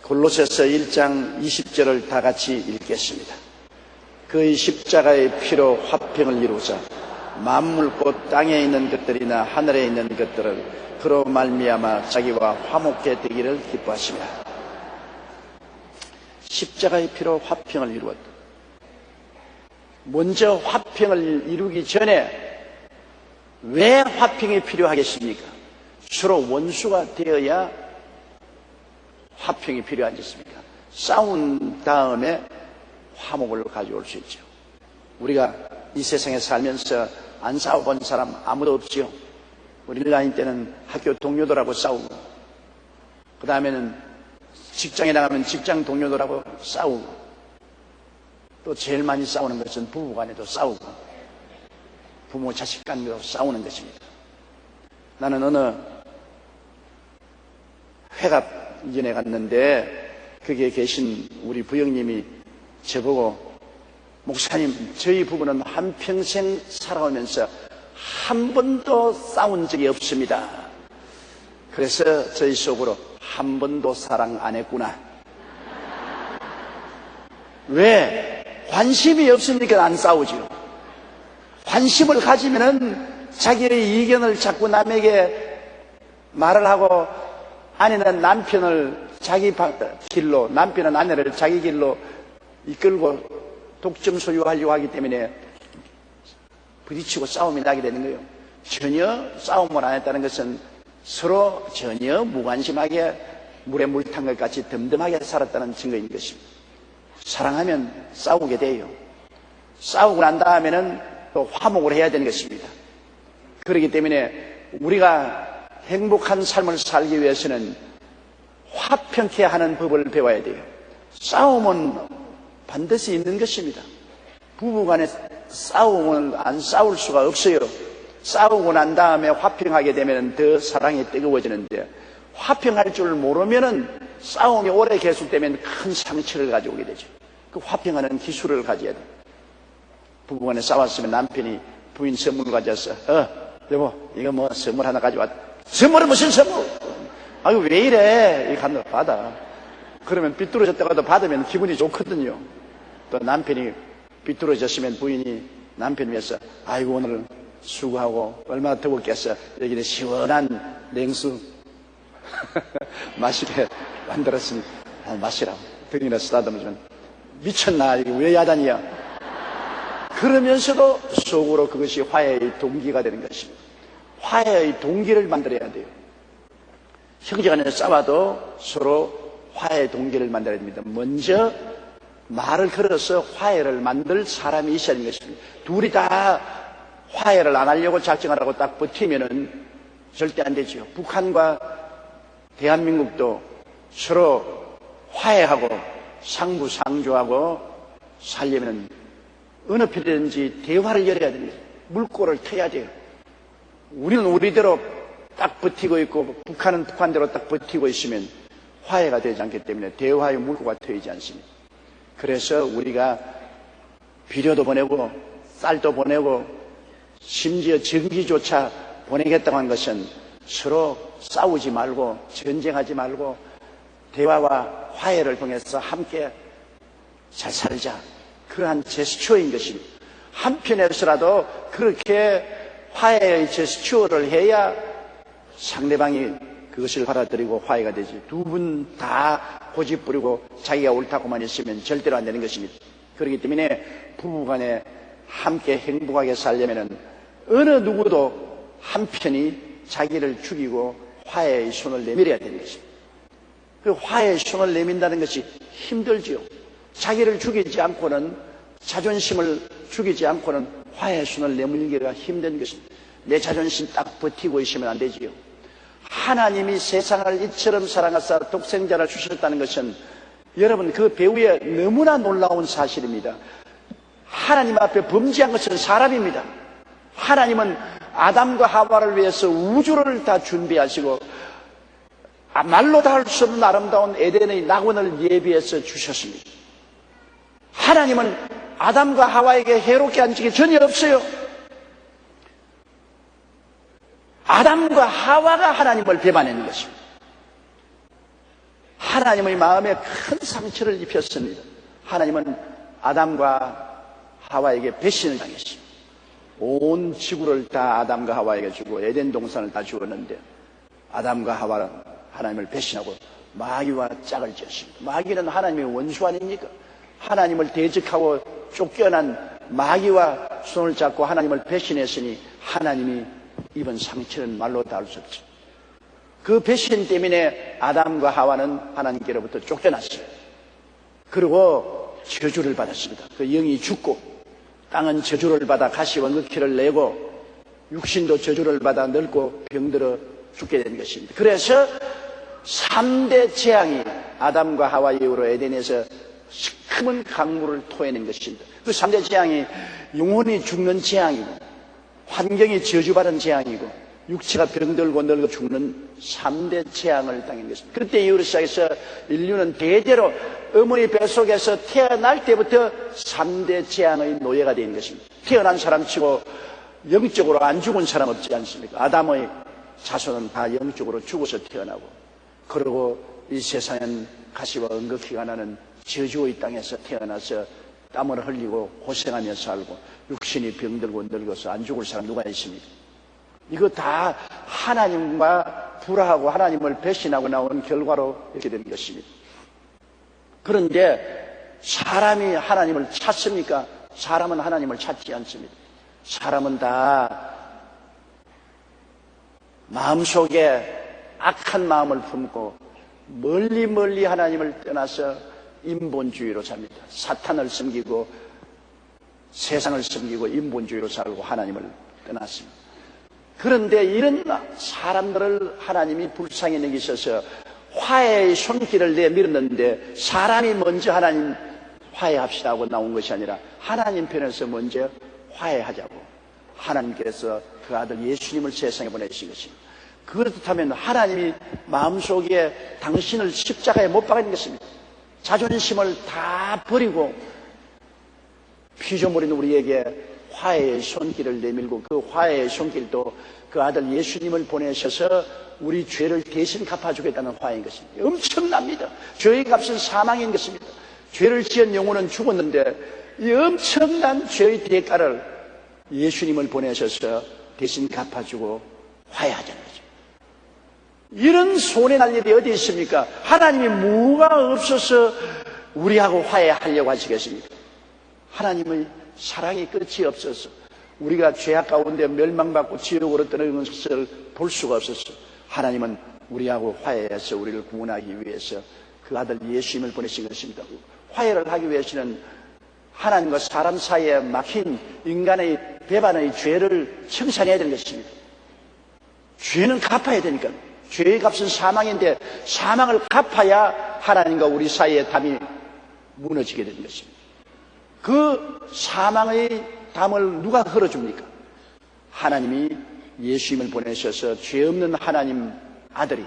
골로새서 1장 20절을 다 같이 읽겠습니다. 그의 십자가의 피로 화평을 이루자 만물 곧 땅에 있는 것들이나 하늘에 있는 것들을 그로 말미암아 자기와 화목케 되기를 기뻐하시며. 십자가의 피로 화평을 이루었다. 먼저 화평을 이루기 전에 왜 화평이 필요하겠습니까? 서로 원수가 되어야 화평이 필요하지 않습니까? 싸운 다음에 화목을 가져올 수 있죠. 우리가 이 세상에 살면서 안 싸워본 사람 아무도 없지요. 우리 나이 때는 학교 동료들하고 싸우고, 그 다음에는 직장에 나가면 직장 동료들하고 싸우고, 또 제일 많이 싸우는 것은 부부 간에도 싸우고, 부모 자식 간에도 싸우는 것입니다. 나는 어느 회갑 이전에 갔는데 거기에 계신 우리 부형님이 저보고, 목사님, 저희 부부는 한평생 살아오면서 한 번도 싸운 적이 없습니다. 그래서 저희 속으로 한 번도 사랑 안 했구나. 왜? 관심이 없으니까 안 싸우죠. 관심을 가지면은 자기의 의견을 자꾸 남에게 말을 하고, 아내는 남편을 자기 길로, 남편은 아내를 자기 길로 이끌고 독점 소유하려고 하기 때문에 부딪히고 싸움이 나게 되는 거예요. 전혀 싸움을 안 했다는 것은 서로 전혀 무관심하게 물에 물 탄 것 같이 덤덤하게 살았다는 증거인 것입니다. 사랑하면 싸우게 돼요. 싸우고 난 다음에는 또 화목을 해야 되는 것입니다. 그렇기 때문에 우리가 행복한 삶을 살기 위해서는 화평케 하는 법을 배워야 돼요. 싸움은 반드시 있는 것입니다. 부부간에 싸움을 안 싸울 수가 없어요. 싸우고 난 다음에 화평하게 되면 더 사랑이 뜨거워지는데, 화평할 줄 모르면은 싸움이 오래 계속되면 큰 상처를 가져오게 되죠. 그 화평하는 기술을 가져야 돼요. 부부간에 싸웠으면 남편이 부인 선물 가져와서, 여보, 이거 뭐 선물 하나 가져왔다. 선물은 무슨 선물? 아유, 왜 이래? 이거 하나 받아. 그러면 삐뚤어졌다가도 받으면 기분이 좋거든요. 또 남편이 삐뚤어졌으면 부인이 남편 위해서, 아이고, 오늘 수고하고 얼마나 더웠겠어. 여기는 시원한 냉수 마시게 만들었으니 마시라고 등이나 쓰다듬으면, 미쳤나, 이게 왜 야단이야? 그러면서도 속으로 그것이 화해의 동기가 되는 것입니다. 화해의 동기를 만들어야 돼요. 형제간에 싸워도 서로 화해의 동기를 만들어야 됩니다. 먼저 말을 걸어서 화해를 만들 사람이 있어야 하는 것입니다. 둘이 다 화해를 안 하려고 작정하라고 딱 버티면은 절대 안 되죠. 북한과 대한민국도 서로 화해하고 상부상조하고 살려면 어느 편이든지 대화를 열어야 됩니다. 물꼬를 트야 돼요. 우리는 우리대로 딱 버티고 있고 북한은 북한대로 딱 버티고 있으면 화해가 되지 않기 때문에 대화의 물꼬가 트이지 않습니다. 그래서 우리가 비료도 보내고 쌀도 보내고 심지어 전기조차 보내겠다고 한 것은 서로 싸우지 말고 전쟁하지 말고 대화와 화해를 통해서 함께 잘 살자, 그러한 제스처인 것입니다. 한편에서라도 그렇게 화해의 제스처를 해야 상대방이 그것을 받아들이고 화해가 되지, 두 분 다 고집 부리고 자기가 옳다고만 있으면 절대로 안 되는 것입니다. 그렇기 때문에 부부간에 함께 행복하게 살려면 어느 누구도 한편이 자기를 죽이고 화해의 손을 내밀어야 되는 것입니다. 그 화해의 손을 내민다는 것이 힘들지요. 자기를 죽이지 않고는, 자존심을 죽이지 않고는 화해의 손을 내밀기가 힘든 것입니다. 내 자존심 딱 버티고 있으면 안 되지요. 하나님이 세상을 이처럼 사랑하사 독생자를 주셨다는 것은 여러분 그 배후에 너무나 놀라운 사실입니다. 하나님 앞에 범죄한 것은 사람입니다. 하나님은 아담과 하와를 위해서 우주를 다 준비하시고 말로 다 할 수 없는 아름다운 에덴의 낙원을 예비해서 주셨습니다. 하나님은 아담과 하와에게 해롭게 한 적이 전혀 없어요. 아담과 하와가 하나님을 배반하는 것입니다. 하나님의 마음에 큰 상처를 입혔습니다. 하나님은 아담과 하와에게 배신을 당했습니다. 온 지구를 다 아담과 하와에게 주고 에덴 동산을 다 주었는데 아담과 하와는 하나님을 배신하고 마귀와 짝을 지었습니다. 마귀는 하나님의 원수 아닙니까? 하나님을 대적하고 쫓겨난 마귀와 손을 잡고 하나님을 배신했으니 하나님이 입은 상처는 말로 닿을 수 없죠. 그 배신 때문에 아담과 하와는 하나님께로부터 쫓겨났어요. 그리고 저주를 받았습니다. 그 영이 죽고 땅은 저주를 받아 가시와 느끼를 내고 육신도 저주를 받아 늙고 병들어 죽게 된 것입니다. 그래서 3대 재앙이 아담과 하와 이후로 에덴에서 시커먼 강물을 토해낸 것입니다. 그 3대 재앙이 영혼이 죽는 재앙이고 환경이 저주받은 재앙이고 육체가 병들고 늙어 죽는 3대 재앙을 당한 것입니다. 그때 이후로 시작해서 인류는 대대로 어머니 뱃속에서 태어날 때부터 3대 재앙의 노예가 된 것입니다. 태어난 사람치고 영적으로 안 죽은 사람 없지 않습니까? 아담의 자손은 다 영적으로 죽어서 태어나고 그리고 이 세상은 가시와 은극히가 나는 저주의 땅에서 태어나서 땀을 흘리고 고생하며 살고 육신이 병들고 늙어서 안 죽을 사람 누가 있습니까? 이거 다 하나님과 불화하고 하나님을 배신하고 나온 결과로 이렇게 된 것입니다. 그런데 사람이 하나님을 찾습니까? 사람은 하나님을 찾지 않습니다. 사람은 다 마음속에 악한 마음을 품고 멀리 하나님을 떠나서 인본주의로 삽니다. 사탄을 섬기고 세상을 섬기고 인본주의로 살고 하나님을 떠났습니다. 그런데 이런 사람들을 하나님이 불쌍히 여기셔서 화해의 손길을 내밀었는데 사람이 먼저 하나님 화해합시다 하고 나온 것이 아니라 하나님 편에서 먼저 화해하자고 하나님께서 그 아들 예수님을 세상에 보내신 것입니다. 그렇다면 하나님이 마음속에 당신을 십자가에 못 박은 것입니다. 자존심을 다 버리고 피조물인 우리에게 화해의 손길을 내밀고 그 화해의 손길도 그 아들 예수님을 보내셔서 우리 죄를 대신 갚아주겠다는 화해인 것입니다. 엄청납니다. 죄의 값은 사망인 것입니다. 죄를 지은 영혼은 죽었는데 이 엄청난 죄의 대가를 예수님을 보내셔서 대신 갚아주고 화해하자는 거죠. 이런 손해 날 일이 어디 있습니까? 하나님이 뭐가 없어서 우리하고 화해하려고 하시겠습니까? 하나님의 사랑이 끝이 없어서 우리가 죄악 가운데 멸망받고 지옥으로 떠나는 것을 볼 수가 없어서 하나님은 우리하고 화해해서 우리를 구원하기 위해서 그 아들 예수님을 보내신 것입니다. 화해를 하기 위해서는 하나님과 사람 사이에 막힌 인간의 배반의 죄를 청산해야 되는 것입니다. 죄는 갚아야 되니까. 죄의 값은 사망인데 사망을 갚아야 하나님과 우리 사이의 담이 무너지게 되는 것입니다. 그 사망의 담을 누가 걸어줍니까? 하나님이 예수님을 보내셔서 죄 없는 하나님 아들이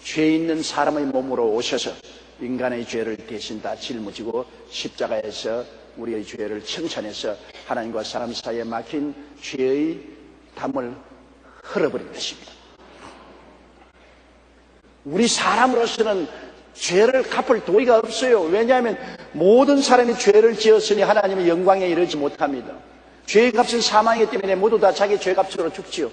죄 있는 사람의 몸으로 오셔서 인간의 죄를 대신 다 짊어지고 십자가에서 우리의 죄를 청산해서 하나님과 사람 사이에 막힌 죄의 담을 흘러버린 것입니다. 우리 사람으로서는 죄를 갚을 도리가 없어요. 왜냐하면 모든 사람이 죄를 지었으니 하나님의 영광에 이르지 못합니다. 죄의 값은 사망이기 때문에 모두 다 자기 죄 값으로 죽지요.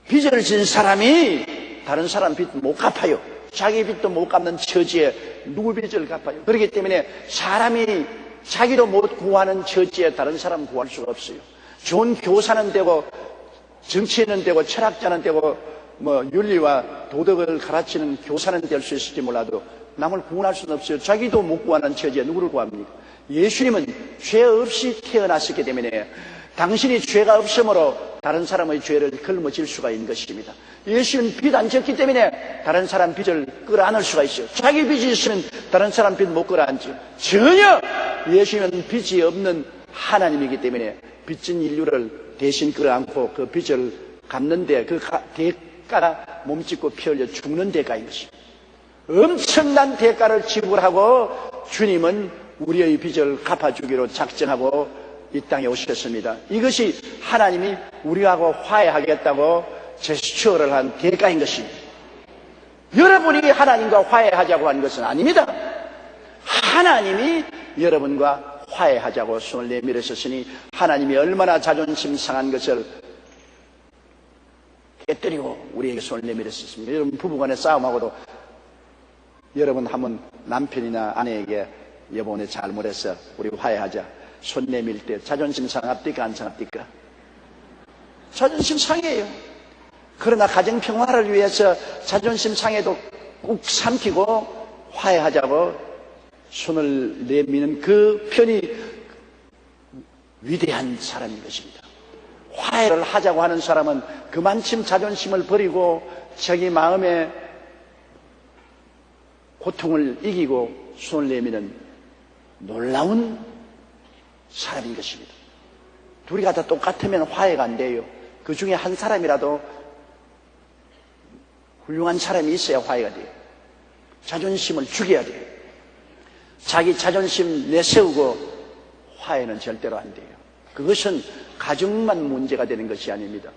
빚을 진 사람이 다른 사람 빚 못 갚아요. 자기 빚도 못 갚는 처지에 누구 빚을 갚아요. 그렇기 때문에 사람이 자기도 못 구하는 처지에 다른 사람 구할 수가 없어요. 좋은 교사는 되고 정치인은 되고 철학자는 되고 윤리와 도덕을 가르치는 교사는 될 수 있을지 몰라도 남을 구원할 수는 없어요. 자기도 못 구하는 처지에 누구를 구합니까? 예수님은 죄 없이 태어났기 때문에 당신이 죄가 없으므로 다른 사람의 죄를 걸머질 수가 있는 것입니다. 예수는 빚 안 졌기 때문에 다른 사람 빚을 끌어안을 수가 있어요. 자기 빚이 있으면 다른 사람 빚 못 끌어안죠. 전혀 예수님은 빚이 없는 하나님이기 때문에 빚진 인류를 대신 끌어안고 그 빚을 갚는데 그 대가가 몸짓고 피 흘려 죽는 대가인 것입니다. 엄청난 대가를 지불하고 주님은 우리의 빚을 갚아주기로 작정하고 이 땅에 오셨습니다. 이것이 하나님이 우리하고 화해하겠다고 제스처를 한 대가인 것입니다. 여러분이 하나님과 화해하자고 하는 것은 아닙니다. 하나님이 여러분과 화해하자고 손을 내밀으셨으니 하나님이 얼마나 자존심 상한 것을 깨뜨리고 우리에게 손을 내밀으셨습니까? 여러분 부부간의 싸움하고도 여러분 한번 남편이나 아내에게 여보 내 잘못했어 우리 화해하자 손 내밀 때 자존심 상합니까 안 상합니까? 자존심 상해요. 그러나 가정평화를 위해서 자존심 상해도 꾹 삼키고 화해하자고 손을 내미는 그 편이 위대한 사람인 것입니다. 화해를 하자고 하는 사람은 그만큼 자존심을 버리고 자기 마음의 고통을 이기고 손을 내미는 놀라운 사람인 것입니다. 둘이가 다 똑같으면 화해가 안 돼요. 그 중에 한 사람이라도 훌륭한 사람이 있어야 화해가 돼요. 자존심을 죽여야 돼요. 자기 자존심 내세우고 화해는 절대로 안 돼요. 그것은 가정만 문제가 되는 것이 아닙니다.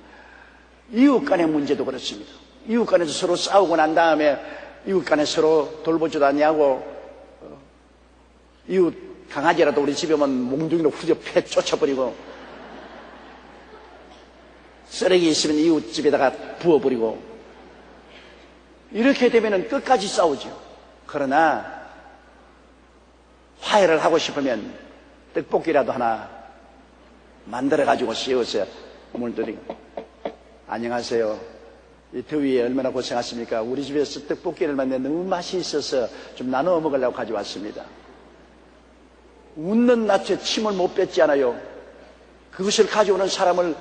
이웃 간의 문제도 그렇습니다. 이웃 간에서 서로 싸우고 난 다음에 이웃 간에 서로 돌보지도 않냐고 이웃 강아지라도 우리 집에 오면 몽둥이로 후져 패 쫓아버리고 쓰레기 있으면 이웃 집에다가 부어버리고 이렇게 되면 끝까지 싸우죠. 그러나 화해를 하고 싶으면 떡볶이라도 하나 만들어가지고 씌워서 물들이고 안녕하세요. 이 더위에 얼마나 고생하십니까? 우리 집에서 떡볶이를 만드는데 너무 맛이 있어서 좀 나눠 먹으려고 가져왔습니다. 웃는 낯에 침을 못 뱉지 않아요. 그것을 가져오는 사람을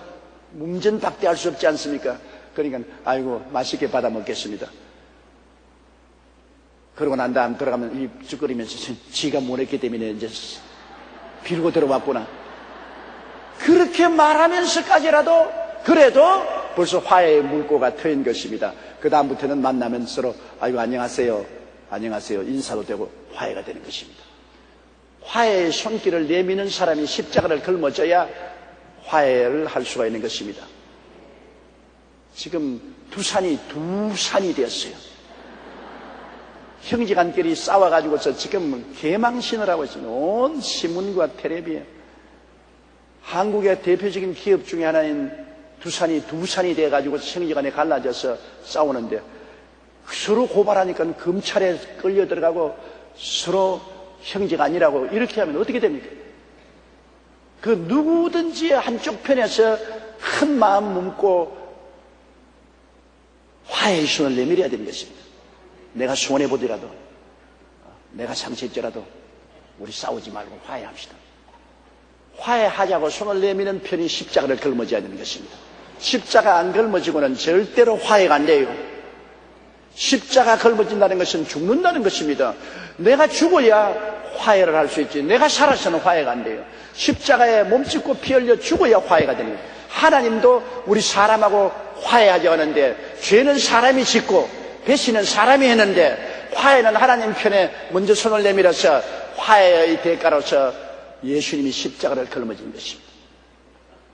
문전박대할 수 없지 않습니까? 그러니까 아이고 맛있게 받아 먹겠습니다. 그러고 난 다음 들어가면 입 쭈그리면서 지가 못했기 때문에 이제 빌고 들어왔구나. 그렇게 말하면서까지라도 그래도 벌써 화해의 물꼬가 트인 것입니다. 그 다음부터는 만나면 서로 아이고 안녕하세요 안녕하세요 인사도 되고 화해가 되는 것입니다. 화해의 손길을 내미는 사람이 십자가를 걸머져야 화해를 할 수가 있는 것입니다. 지금 두 산이 되었어요. 형제간끼리 싸워가지고서 지금 개망신을 하고 있습니다. 온 신문과 텔레비에 한국의 대표적인 기업 중에 하나인 두 산이 돼가지고 형제간에 갈라져서 싸우는데 서로 고발하니까 검찰에 끌려 들어가고 서로 형제가 아니라고 이렇게 하면 어떻게 됩니까? 그 누구든지 한쪽 편에서 큰 마음 품고 화해의 손을 내밀어야 되는 것입니다. 내가 손해보더라도 내가 상처했더라도 우리 싸우지 말고 화해합시다. 화해하자고 손을 내미는 편이 십자가를 걸머져야 되는 것입니다. 십자가 안 걸머지고는 절대로 화해가 안 돼요. 십자가 걸머진다는 것은 죽는다는 것입니다. 내가 죽어야 화해를 할 수 있지 내가 살아서는 화해가 안 돼요. 십자가에 몸짓고 피 흘려 죽어야 화해가 되는 거예요. 하나님도 우리 사람하고 화해하자 하는데 죄는 사람이 짓고 배신은 사람이 했는데 화해는 하나님 편에 먼저 손을 내밀어서 화해의 대가로서 예수님이 십자가를 걸머진 것입니다.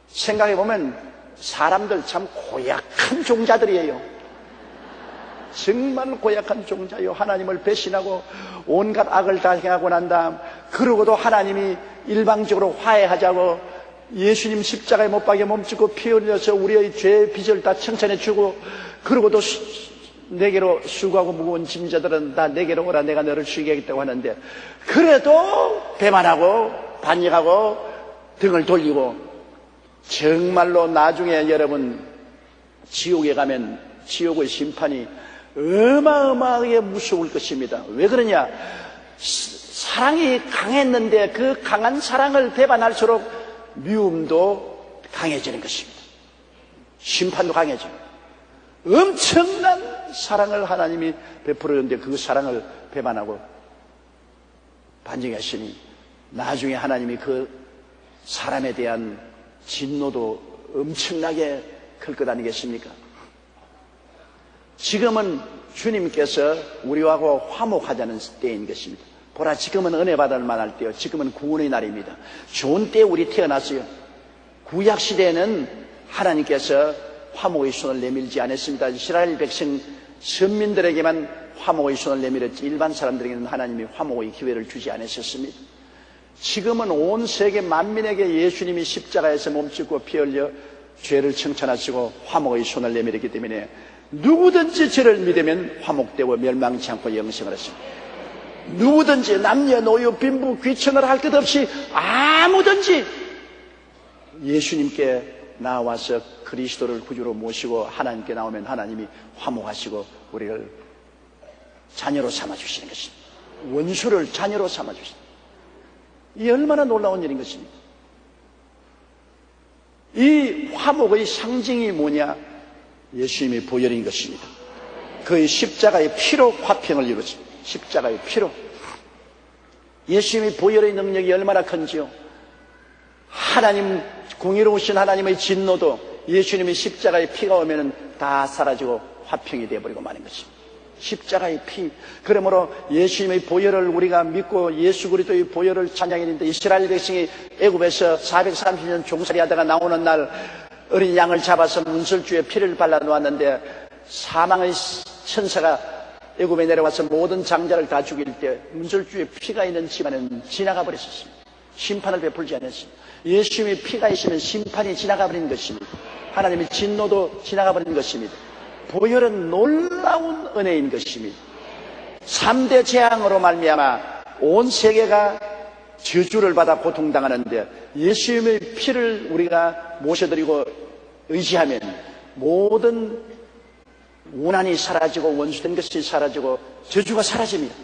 생각해보면 사람들 참 고약한 종자들이에요. 정말 고약한 종자요. 하나님을 배신하고 온갖 악을 다 행하고 난 다음 그러고도 하나님이 일방적으로 화해하자고 예수님 십자가에 못 박여 몸짓고 피 흘려서 우리의 죄의 빚을 다 청산해 주고 그러고도 내게로 수고하고 무거운 짐자들은 다 내게로 오라 내가 너를 쉬게 하겠다고 하는데 그래도 배만하고 반역하고 등을 돌리고 정말로 나중에 여러분 지옥에 가면 지옥의 심판이 어마어마하게 무서울 것입니다. 왜 그러냐? 사랑이 강했는데 그 강한 사랑을 배반할수록 미움도 강해지는 것입니다. 심판도 강해져요. 엄청난 사랑을 하나님이 베풀었는데 그 사랑을 배반하고 반증하시니 나중에 하나님이 그 사람에 대한 진노도 엄청나게 클 것 아니겠습니까? 지금은 주님께서 우리하고 화목하자는 때인 것입니다. 보라 지금은 은혜 받을 만할 때요. 지금은 구원의 날입니다. 좋은 때에 우리 태어났어요. 구약시대에는 하나님께서 화목의 손을 내밀지 않았습니다. 이스라엘 백성 선민들에게만 화목의 손을 내밀었지 일반 사람들에게는 하나님이 화목의 기회를 주지 않으셨습니다. 지금은 온 세계 만민에게 예수님이 십자가에서 몸짓고 피 흘려 죄를 청천하시고 화목의 손을 내밀었기 때문에 누구든지 저를 믿으면 화목되고 멸망치 않고 영생을 하십니다. 누구든지 남녀노소 빈부 귀천을 할 것 없이 아무든지 예수님께 나와서 그리스도를 구주로 모시고 하나님께 나오면 하나님이 화목하시고 우리를 자녀로 삼아주시는 것입니다. 원수를 자녀로 삼아주시는, 이 얼마나 놀라운 일인 것입니까? 이 화목의 상징이 뭐냐? 예수님의 보혈인 것입니다. 그의 십자가의 피로 화평을 이루었습니다. 십자가의 피로. 예수님의 보혈의 능력이 얼마나 큰지요. 하나님, 공의로우신 하나님의 진노도 예수님의 십자가의 피가 오면 다 사라지고 화평이 되어버리고 마는 것입니다. 십자가의 피. 그러므로 예수님의 보혈을 우리가 믿고 예수 그리스도의 보혈을 찬양했는데, 이스라엘 백성이 애굽에서 430년 종살이하다가 나오는 날 어린 양을 잡아서 문설주에 피를 발라 놓았는데, 사망의 천사가 애굽에 내려와서 모든 장자를 다 죽일 때 문설주에 피가 있는 집안은 지나가 버렸었습니다. 심판을 베풀지 않았습니다. 예수님의 피가 있으면 심판이 지나가 버리는 것입니다. 하나님의 진노도 지나가 버리는 것입니다. 보혈은 놀라운 은혜인 것입니다. 3대 재앙으로 말미암아 온 세계가 저주를 받아 고통당하는데, 예수님의 피를 우리가 모셔드리고 의지하면 모든 원한이 사라지고 원수된 것이 사라지고 저주가 사라집니다.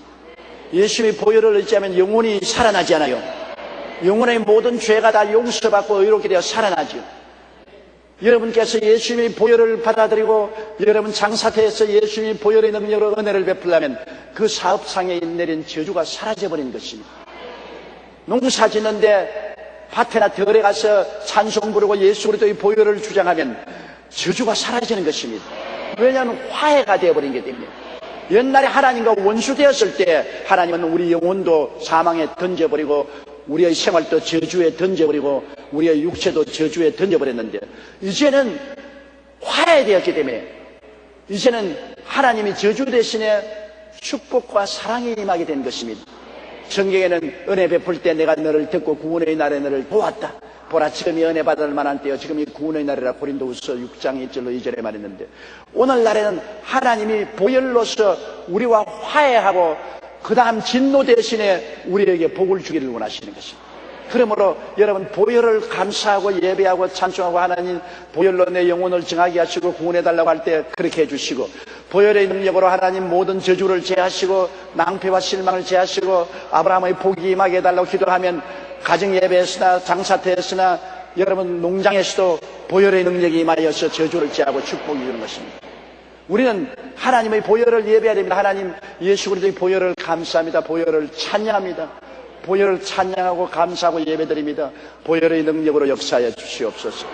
예수님의 보혈을 의지하면 영혼이 살아나지 않아요. 영혼의 모든 죄가 다 용서받고 의롭게 되어 살아나죠. 여러분께서 예수님의 보혈을 받아들이고 여러분 장사태에서 예수님의 보혈의 능력으로 은혜를 베풀려면 그 사업상에 내린 저주가 사라져버리는 것입니다. 농사 짓는데 밭에나 들에 가서 찬송 부르고 예수 그리스도의 보혈을 주장하면 저주가 사라지는 것입니다. 왜냐하면 화해가 되어버린 게 때문에. 옛날에 하나님과 원수되었을 때 하나님은 우리 영혼도 사망에 던져버리고 우리의 생활도 저주에 던져버리고 우리의 육체도 저주에 던져버렸는데, 이제는 화해되었기 때문에 이제는 하나님이 저주 대신에 축복과 사랑이 임하게 된 것입니다. 성경에는 은혜 베풀 때 내가 너를 듣고 구원의 날에 너를 보았다. 보라, 지금이 은혜 받을 만한 때요 지금이 구원의 날이라. 고린도후서 6장 1절로 2절에 말했는데, 오늘날에는 하나님이 보혈로서 우리와 화해하고 그 다음 진노 대신에 우리에게 복을 주기를 원하시는 것입니다. 그러므로 여러분, 보혈을 감사하고 예배하고 찬송하고, 하나님 보혈로 내 영혼을 정하게 하시고 구원해달라고 할 때 그렇게 해주시고, 보혈의 능력으로 하나님 모든 저주를 제하시고 낭패와 실망을 제하시고 아브라함의 복이 임하게 해달라고 기도하면, 가정 예배에서나 장사태에서나 여러분 농장에서도 보혈의 능력이 임하여서 저주를 제하고 축복이 이루는 것입니다. 우리는 하나님의 보혈을 예배해야 됩니다. 하나님 예수 그리스도의 보혈을 감사합니다. 보혈을 찬양합니다. 보혈을 찬양하고 감사하고 예배드립니다. 보혈의 능력으로 역사하여 주시옵소서.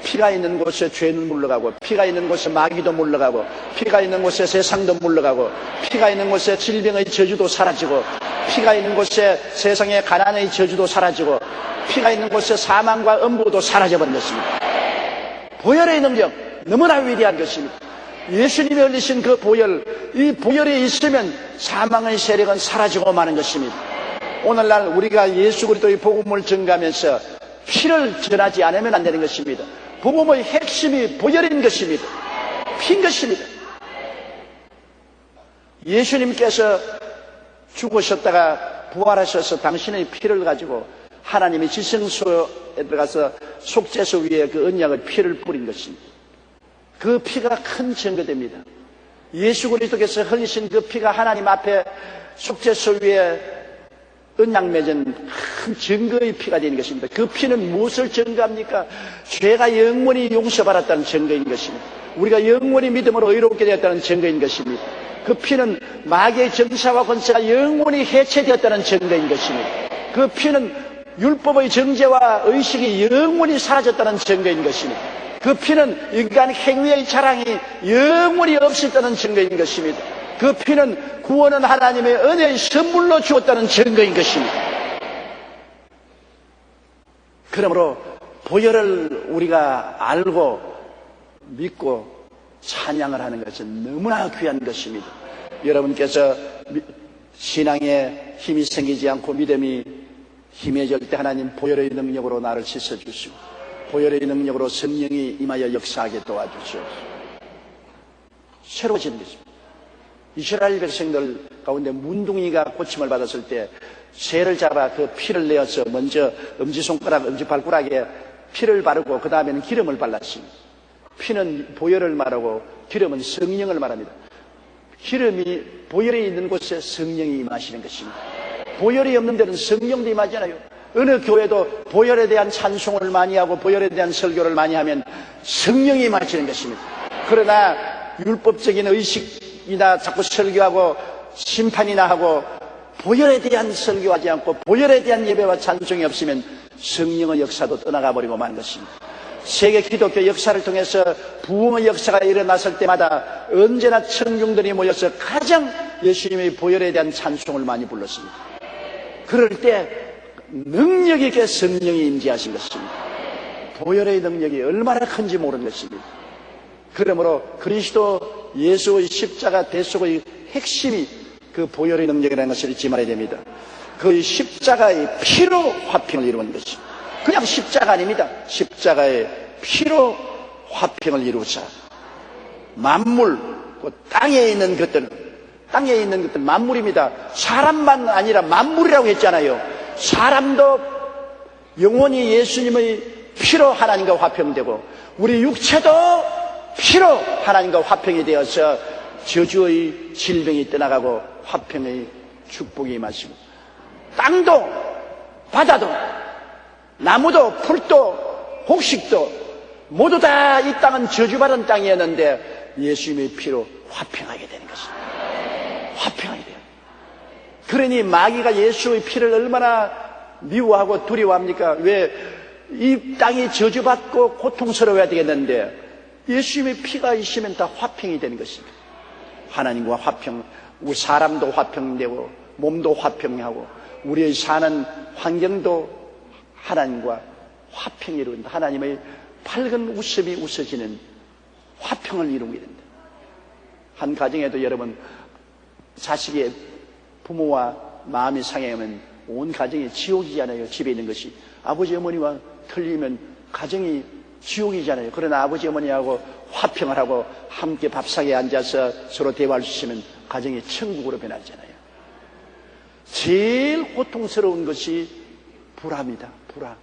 피가 있는 곳에 죄는 물러가고, 피가 있는 곳에 마귀도 물러가고, 피가 있는 곳에 세상도 물러가고, 피가 있는 곳에 질병의 저주도 사라지고, 피가 있는 곳에 세상의 가난의 저주도 사라지고, 피가 있는 곳에 사망과 음부도 사라져버린 것입니다. 보혈의 능력 너무나 위대한 것입니다. 예수님이 흘리신 그 보혈, 이 보혈이 있으면 사망의 세력은 사라지고 마는 것입니다. 오늘날 우리가 예수 그리스도의 복음을 전가하면서 피를 전하지 않으면 안 되는 것입니다. 복음의 핵심이 보혈인 것입니다. 피인 것입니다. 예수님께서 죽으셨다가 부활하셔서 당신의 피를 가지고 하나님이 지성소에 들어가서 속죄소 위에 그 언약의 피를 뿌린 것입니다. 그 피가 큰 증거됩니다. 예수 그리스도께서 흘리신 그 피가 하나님 앞에 속죄소 위에 언약 맺은 큰 증거의 피가 되는 것입니다. 그 피는 무엇을 증거합니까? 죄가 영원히 용서받았다는 증거인 것입니다. 우리가 영원히 믿음으로 의롭게 되었다는 증거인 것입니다. 그 피는 마귀의 정사와 권세가 영원히 해체되었다는 증거인 것입니다. 그 피는 율법의 정죄와 의식이 영원히 사라졌다는 증거인 것입니다. 그 피는 인간 행위의 자랑이 영원히 없었다는 증거인 것입니다. 그 피는 구원은 하나님의 은혜의 선물로 주었다는 증거인 것입니다. 그러므로 보혈을 우리가 알고 믿고 찬양을 하는 것은 너무나 귀한 것입니다. 여러분께서 신앙에 힘이 생기지 않고 믿음이 힘해질 때 하나님 보혈의 능력으로 나를 씻어주시고 보혈의 능력으로 성령이 임하여 역사하게 도와주시옵소서. 새로워지는 것입니다. 이스라엘 백성들 가운데 문둥이가 고침을 받았을 때 쇠를 잡아 그 피를 내어서 먼저 엄지손가락, 엄지발가락에 피를 바르고 그 다음에는 기름을 발랐습니다. 피는 보혈을 말하고 기름은 성령을 말합니다. 기름이 보혈이 있는 곳에 성령이 임하시는 것입니다. 보혈이 없는 데는 성령도 임하잖아요. 어느 교회도 보혈에 대한 찬송을 많이 하고 보혈에 대한 설교를 많이 하면 성령이 임하시는 것입니다. 그러나 율법적인 의식이나 자꾸 설교하고 심판이나 하고 보혈에 대한 설교하지 않고 보혈에 대한 예배와 찬송이 없으면 성령의 역사도 떠나가 버리고 만 것입니다. 세계 기독교 역사를 통해서 부흥의 역사가 일어났을 때마다 언제나 청중들이 모여서 가장 예수님의 보혈에 대한 찬송을 많이 불렀습니다. 그럴 때 능력 있게 성령이 임재하신 것입니다. 보혈의 능력이 얼마나 큰지 모르는 것입니다. 그러므로 그리스도 예수의 십자가 대속의 핵심이 그 보혈의 능력이라는 것을 잊지 말아야 됩니다. 그 십자가의 피로 화평을 이루는 것입니다. 그냥 십자가 아닙니다. 십자가의 피로 화평을 이루자 만물, 그 땅에 있는 것들 만물입니다. 사람만 아니라 만물이라고 했잖아요. 사람도 영원히 예수님의 피로 하나님과 화평되고 우리 육체도 피로 하나님과 화평이 되어서 저주의 질병이 떠나가고 화평의 축복이 임하시고 땅도 바다도 나무도 풀도 곡식도 모두 다 이 땅은 저주받은 땅이었는데 예수님의 피로 화평하게 되는 것입니다. 화평하게 돼요. 그러니 마귀가 예수의 피를 얼마나 미워하고 두려워합니까? 왜 이 땅이 저주받고 고통스러워야 되겠는데 예수님의 피가 있으면 다 화평이 되는 것입니다. 하나님과 화평, 우리 사람도 화평되고 몸도 화평하고 우리의 사는 환경도 하나님과 화평이 이룬다. 하나님의 밝은 웃음이 웃어지는 화평을 이루게 된다. 한 가정에도 여러분 자식의 부모와 마음이 상해하면 온 가정이 지옥이잖아요. 집에 있는 것이 아버지 어머니와 틀리면 가정이 지옥이잖아요. 그러나 아버지 어머니하고 화평을 하고 함께 밥상에 앉아서 서로 대화할 수 있으면 가정이 천국으로 변하잖아요. 제일 고통스러운 것이 불화입니다. 불화.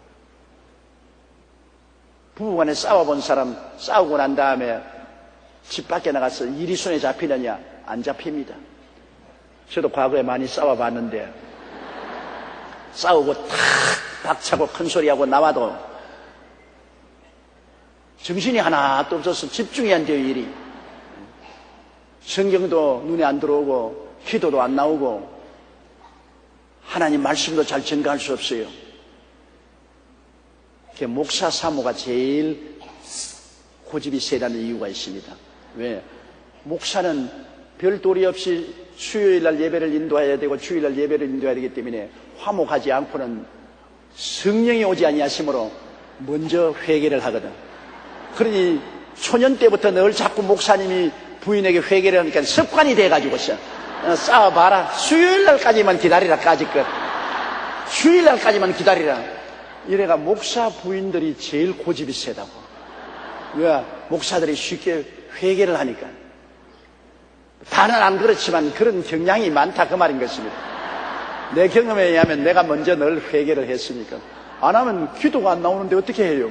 부부간에 싸워본 사람 싸우고 난 다음에 집 밖에 나가서 일이 손에 잡히느냐? 안 잡힙니다. 저도 과거에 많이 싸워봤는데 싸우고 탁 박차고 큰소리하고 나와도 정신이 하나도 없어서 집중이 안 돼요. 일이. 성경도 눈에 안 들어오고 기도도 안 나오고 하나님 말씀도 잘 전가할 수 없어요. 목사 사모가 제일 고집이 세다는 이유가 있습니다. 왜? 목사는 별 도리 없이 수요일날 예배를 인도해야 되고 주일날 예배를 인도해야 되기 때문에 화목하지 않고는 성령이 오지 아니하심으로 먼저 회개를 하거든. 그러니 초년 때부터 늘 자꾸 목사님이 부인에게 회개를 하니까 습관이 돼가지고서 싸워봐라. 수요일날까지만 기다리라. 까짓것 수요일날까지만 기다리라. 이래가 목사 부인들이 제일 고집이 세다고. 왜? 목사들이 쉽게 회개를 하니까. 다는 안 그렇지만 그런 경향이 많다 그 말인 것입니다. 내 경험에 의하면 내가 먼저 늘 회개를 했으니까. 안 하면 기도가 안 나오는데 어떻게 해요?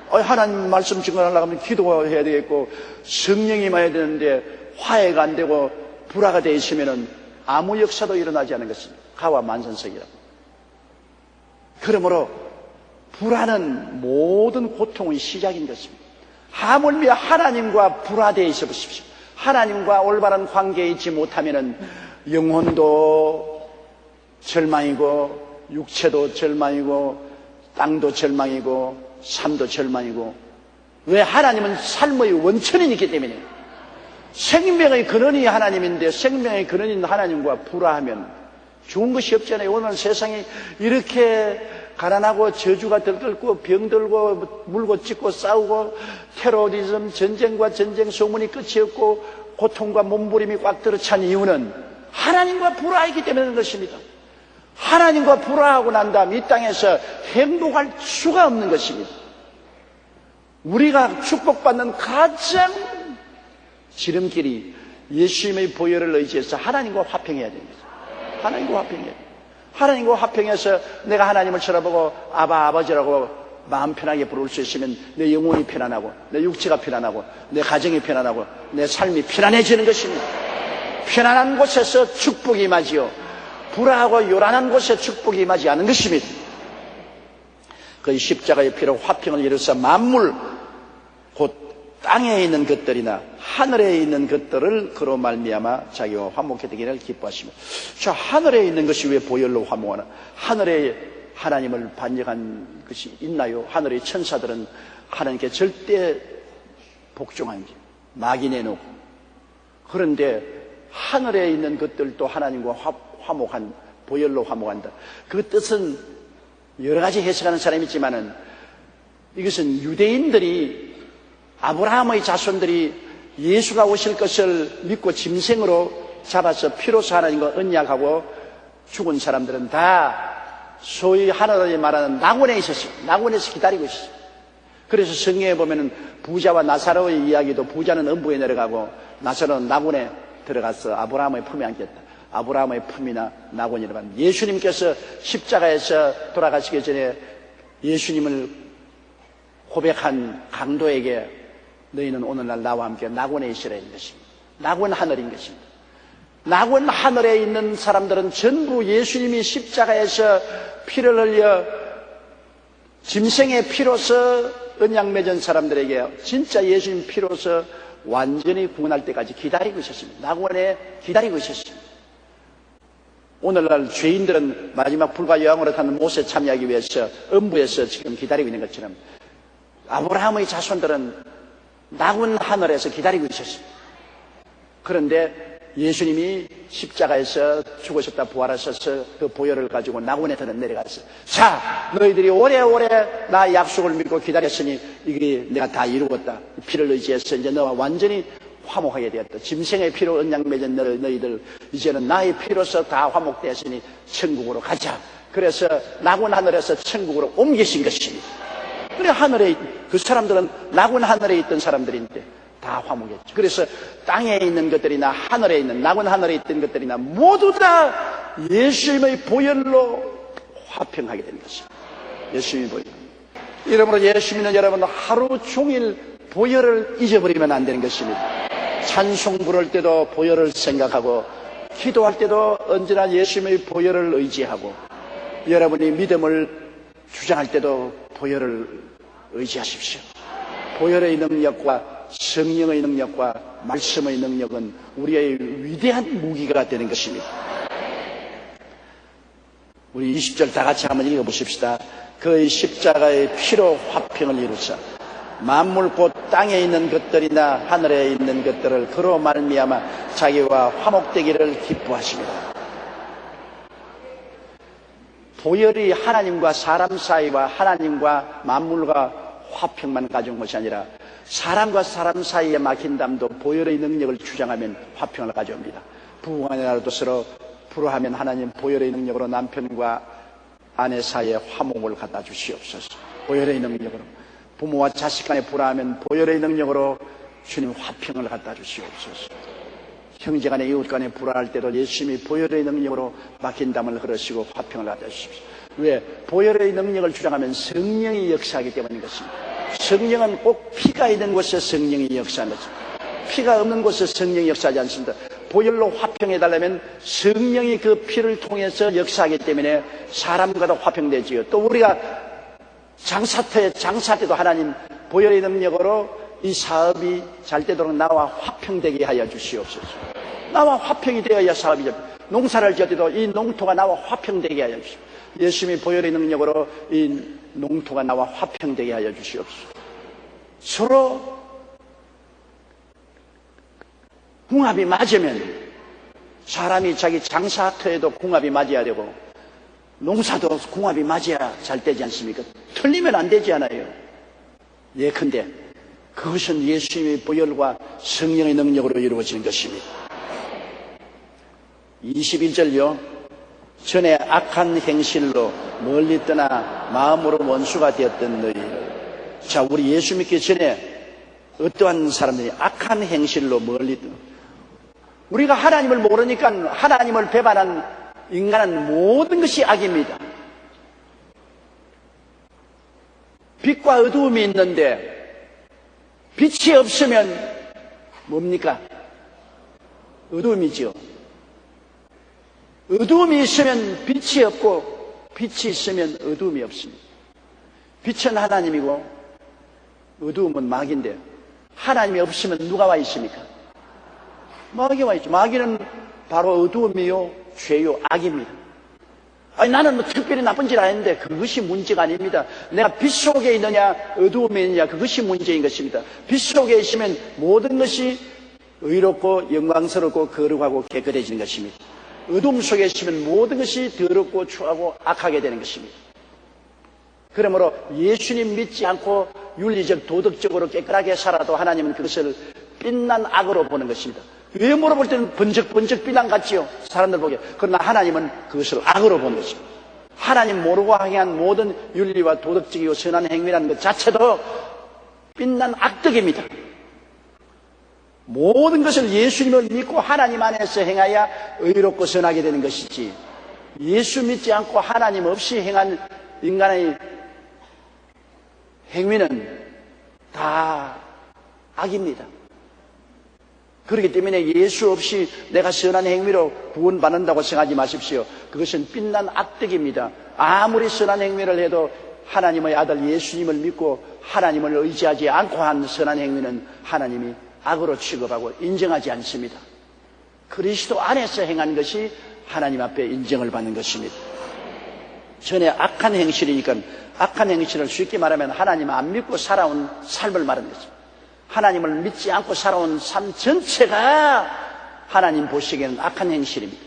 하나님 말씀 증거하려고 하면 기도가 해야 되겠고 성령이 임해야 되는데 화해가 안 되고 불화가 되어 있으면 아무 역사도 일어나지 않은 것입니다. 가와 만선석이라고. 그러므로 불화는 모든 고통의 시작인 것입니다. 하물며 하나님과 불화되어 있어 보십시오. 하나님과 올바른 관계에 있지 못하면 영혼도 절망이고 육체도 절망이고 땅도 절망이고 삶도 절망이고. 왜? 하나님은 삶의 원천이 있기 때문에. 생명의 근원이 하나님인데 생명의 근원인 하나님과 불화하면 좋은 것이 없잖아요. 오늘 세상이 이렇게 가난하고 저주가 들끓고 병들고 물고 찢고 싸우고 테러리즘 전쟁과 전쟁 소문이 끝이 없고 고통과 몸부림이 꽉 들어찬 이유는 하나님과 불화이기 때문인 것입니다. 하나님과 불화하고 난 다음 이 땅에서 행복할 수가 없는 것입니다. 우리가 축복받는 가장 지름길이 예수님의 보혈을 의지해서 하나님과 화평해야 됩니다. 하나님과 화평해야 됩니다. 하나님과 화평해서 내가 하나님을 쳐다보고 아바 아버지라고 마음 편하게 부를 수 있으면 내 영혼이 편안하고 내 육체가 편안하고 내 가정이 편안하고 내 삶이 편안해지는 것입니다. 편안한 곳에서 축복이 임하지요, 불화하고 요란한 곳에 축복이 임하지 않은 것입니다. 그 십자가의 피로 화평을 이루사 만물 곧 땅에 있는 것들이나 하늘에 있는 것들을 그로 말미암아 자기와 화목해 되기를 기뻐하시며. 자, 하늘에 있는 것이 왜 보혈로 화목하나? 하늘에 하나님을 반역한 것이 있나요? 하늘의 천사들은 하나님께 절대 복종한 게 낙이 내놓고, 그런데 하늘에 있는 것들도 하나님과 화목한, 보혈로 화목한다. 그 뜻은 여러 가지 해석하는 사람이 있지만은 이것은 유대인들이, 아브라함의 자손들이 예수가 오실 것을 믿고 짐승으로 잡아서 피로서 하나님과 언약하고 죽은 사람들은 다 소위 하나님이 말하는 낙원에 있었어요. 낙원에서 기다리고 있었어요. 그래서 성경에 보면은 부자와 나사로의 이야기도, 부자는 음부에 내려가고 나사로는 낙원에 들어가서 아브라함의 품에 앉겠다. 아브라함의 품이나 낙원이라고 합니다. 예수님께서 십자가에서 돌아가시기 전에 예수님을 고백한 강도에게 너희는 오늘날 나와 함께 낙원에 있으라 는 것입니다. 낙원 하늘인 것입니다. 낙원 하늘에 있는 사람들은 전부 예수님이 십자가에서 피를 흘려 짐승의 피로서 언약 맺은 사람들에게 진짜 예수님 피로서 완전히 구원할 때까지 기다리고 있었습니다. 낙원에 기다리고 있었습니다. 오늘날 죄인들은 마지막 불과 여왕으로 타는 못에 참여하기 위해서 음부에서 지금 기다리고 있는 것처럼 아브라함의 자손들은 낙원 하늘에서 기다리고 있었습니다. 그런데 예수님이 십자가에서 죽으셨다 부활하셔서 그 보혈을 가지고 낙원에 내려갔어요. 자, 너희들이 오래오래 나 약속을 믿고 기다렸으니 이게 내가 다 이루었다. 피를 의지해서 이제 너와 완전히 화목하게 되었다. 짐승의 피로 언약 맺은 너희들 이제는 나의 피로서 다 화목되었으니 천국으로 가자. 그래서 낙원 하늘에서 천국으로 옮기신 것입니다. 그래, 하늘에 그 사람들은 낙원 하늘에 있던 사람들인데 다 화목했죠. 그래서 땅에 있는 것들이나 하늘에 있는, 낙원 하늘에 있던 것들이나 모두 다 예수님의 보혈로 화평하게 된 것입니다. 예수님의 보혈. 이러므로 예수 믿는 여러분, 하루 종일 보혈을 잊어버리면 안 되는 것입니다. 찬송 부를 때도 보혈을 생각하고, 기도할 때도 언제나 예수님의 보혈을 의지하고, 여러분이 믿음을 주장할 때도 보혈을 의지하십시오. 보혈의 능력과 성령의 능력과 말씀의 능력은 우리의 위대한 무기가 되는 것입니다. 우리 20절 다 같이 한번 읽어보십시다. 그의 십자가의 피로 화평을 이루사 만물 곧 땅에 있는 것들이나 하늘에 있는 것들을 그로 말미암아 자기와 화목되기를 기뻐하십니다. 보혈이 하나님과 사람 사이와 하나님과 만물과 화평만 가져온 것이 아니라 사람과 사람 사이에 막힌 담도 보혈의 능력을 주장하면 화평을 가져옵니다. 부부간의 나라도 서로 불화하면 하나님 보혈의 능력으로 남편과 아내 사이에 화목을 갖다 주시옵소서. 보혈의 능력으로. 부모와 자식 간에 불화하면 보혈의 능력으로 주님 화평을 갖다 주시옵소서. 형제 간에 이웃 간에 불화할 때도 예수님이 보혈의 능력으로 막힌 담을 흐르시고 화평을 갖다 주십시오. 왜? 보혈의 능력을 주장하면 성령이 역사하기 때문인 것입니다. 성령은 꼭 피가 있는 곳에 성령이 역사하는 것입니다. 피가 없는 곳에 성령이 역사하지 않습니다. 보혈로 화평해달라면 성령이 그 피를 통해서 역사하기 때문에 사람과도 화평되지요. 또 우리가 장사터에 장사할 때도 하나님 보혈의 능력으로 이 사업이 잘 되도록 나와 화평되게 하여 주시옵소서. 나와 화평이 되어야 사업이 잘, 농사를 지을 때도 이 농토가 나와 화평되게 하여 주시옵소서. 예수님이 보혈의 능력으로 이 농토가 나와 화평되게 하여 주시옵소서. 서로 궁합이 맞으면 사람이 자기 장사터에도 궁합이 맞아야 되고 농사도 궁합이 맞아야 잘 되지 않습니까? 틀리면 안 되지 않아요? 예컨대 그것은 예수님의 보혈과 성령의 능력으로 이루어지는 것입니다. 21절요. 전에 악한 행실로 멀리 떠나 마음으로 원수가 되었던 너희를. 자, 우리 예수 믿기 전에 어떠한 사람들이 악한 행실로 멀리 떠나, 우리가 하나님을 모르니까 하나님을 배반한 인간은 모든 것이 악입니다. 빛과 어두움이 있는데 빛이 없으면 뭡니까? 어두움이죠. 어두움이 있으면 빛이 없고 빛이 있으면 어두움이 없습니다. 빛은 하나님이고 어두움은 마귀인데 하나님이 없으면 누가 와 있습니까? 마귀가 와 있죠. 마귀는 바로 어두움이요, 죄요, 악입니다. 아니, 나는 뭐 특별히 나쁜 짓 안 했는데 그것이 문제가 아닙니다. 내가 빛 속에 있느냐 어두움에 있느냐 그것이 문제인 것입니다. 빛 속에 있으면 모든 것이 의롭고 영광스럽고 거룩하고 깨끗해지는 것입니다. 어둠 속에 있으면 모든 것이 더럽고 추하고 악하게 되는 것입니다. 그러므로 예수님 믿지 않고 윤리적 도덕적으로 깨끗하게 살아도 하나님은 그것을 빛난 악으로 보는 것입니다. 외모로 볼 때는 번쩍번쩍 빛난 같지요, 사람들 보기에. 그러나 하나님은 그것을 악으로 보는 것입니다. 하나님 모르고 행한 모든 윤리와 도덕적이고 선한 행위라는 것 자체도 빛난 악덕입니다. 모든 것을 예수님을 믿고 하나님 안에서 행하여 의롭고 선하게 되는 것이지, 예수 믿지 않고 하나님 없이 행한 인간의 행위는 다 악입니다. 그렇기 때문에 예수 없이 내가 선한 행위로 구원받는다고 생각하지 마십시오. 그것은 빛난 악덕입니다. 아무리 선한 행위를 해도 하나님의 아들 예수님을 믿고 하나님을 의지하지 않고 한 선한 행위는 하나님이 악으로 취급하고 인정하지 않습니다. 그리스도 안에서 행한 것이 하나님 앞에 인정을 받는 것입니다. 전에 악한 행실이니까 악한 행실을 쉽게 말하면 하나님 안 믿고 살아온 삶을 말하는 것입니다. 하나님을 믿지 않고 살아온 삶 전체가 하나님 보시기에는 악한 행실입니다.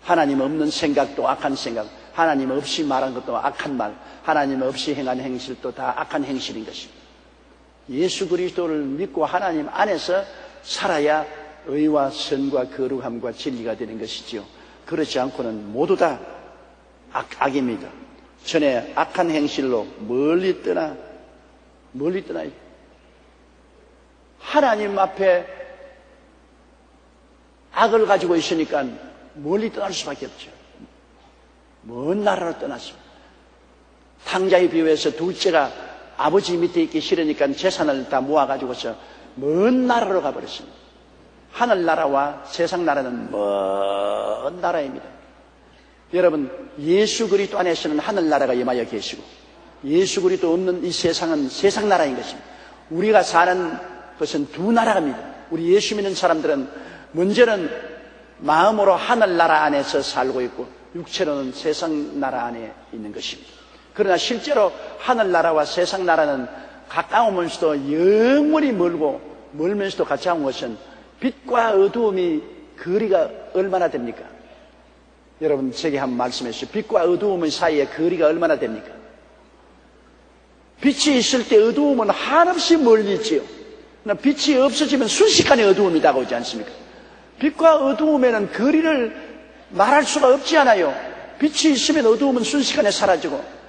하나님 없는 생각도 악한 생각, 하나님 없이 말한 것도 악한 말, 하나님 없이 행한 행실도 다 악한 행실인 것입니다. 예수 그리스도를 믿고 하나님 안에서 살아야 의와 선과 거룩함과 진리가 되는 것이지요. 그렇지 않고는 모두 다 악입니다. 전에 악한 행실로 멀리 떠나 하나님 앞에 악을 가지고 있으니까 멀리 떠날 수밖에 없죠. 먼 나라로 떠났습니다. 탕자의 비유에서 둘째가 아버지 밑에 있기 싫으니까 재산을 다 모아가지고서 먼 나라로 가버렸습니다. 하늘나라와 세상나라는 먼 나라입니다. 여러분, 예수 그리스도 안에서는 하늘나라가 임하여 계시고 예수 그리스도 없는 이 세상은 세상나라인 것입니다. 우리가 사는 것은 두 나라입니다. 우리 예수 믿는 사람들은 먼저는 마음으로 하늘나라 안에서 살고 있고 육체로는 세상나라 안에 있는 것입니다. 그러나 실제로 하늘나라와 세상나라는 가까우면서도 영원히 멀면서도 가까운 것은 빛과 어두움이 거리가 얼마나 됩니까? 여러분, 제게 한번 말씀해 주시죠. 빛과 어두움 사이에 거리가 얼마나 됩니까? 빛이 있을 때 어두움은 한없이 멀리 있지요. 그러나 빛이 없어지면 순식간에 어두움이 다가오지 않습니까? 빛과 어두움에는 거리를 말할 수가 없지 않아요. 빛이 있으면 어두움은 순식간에 사라지고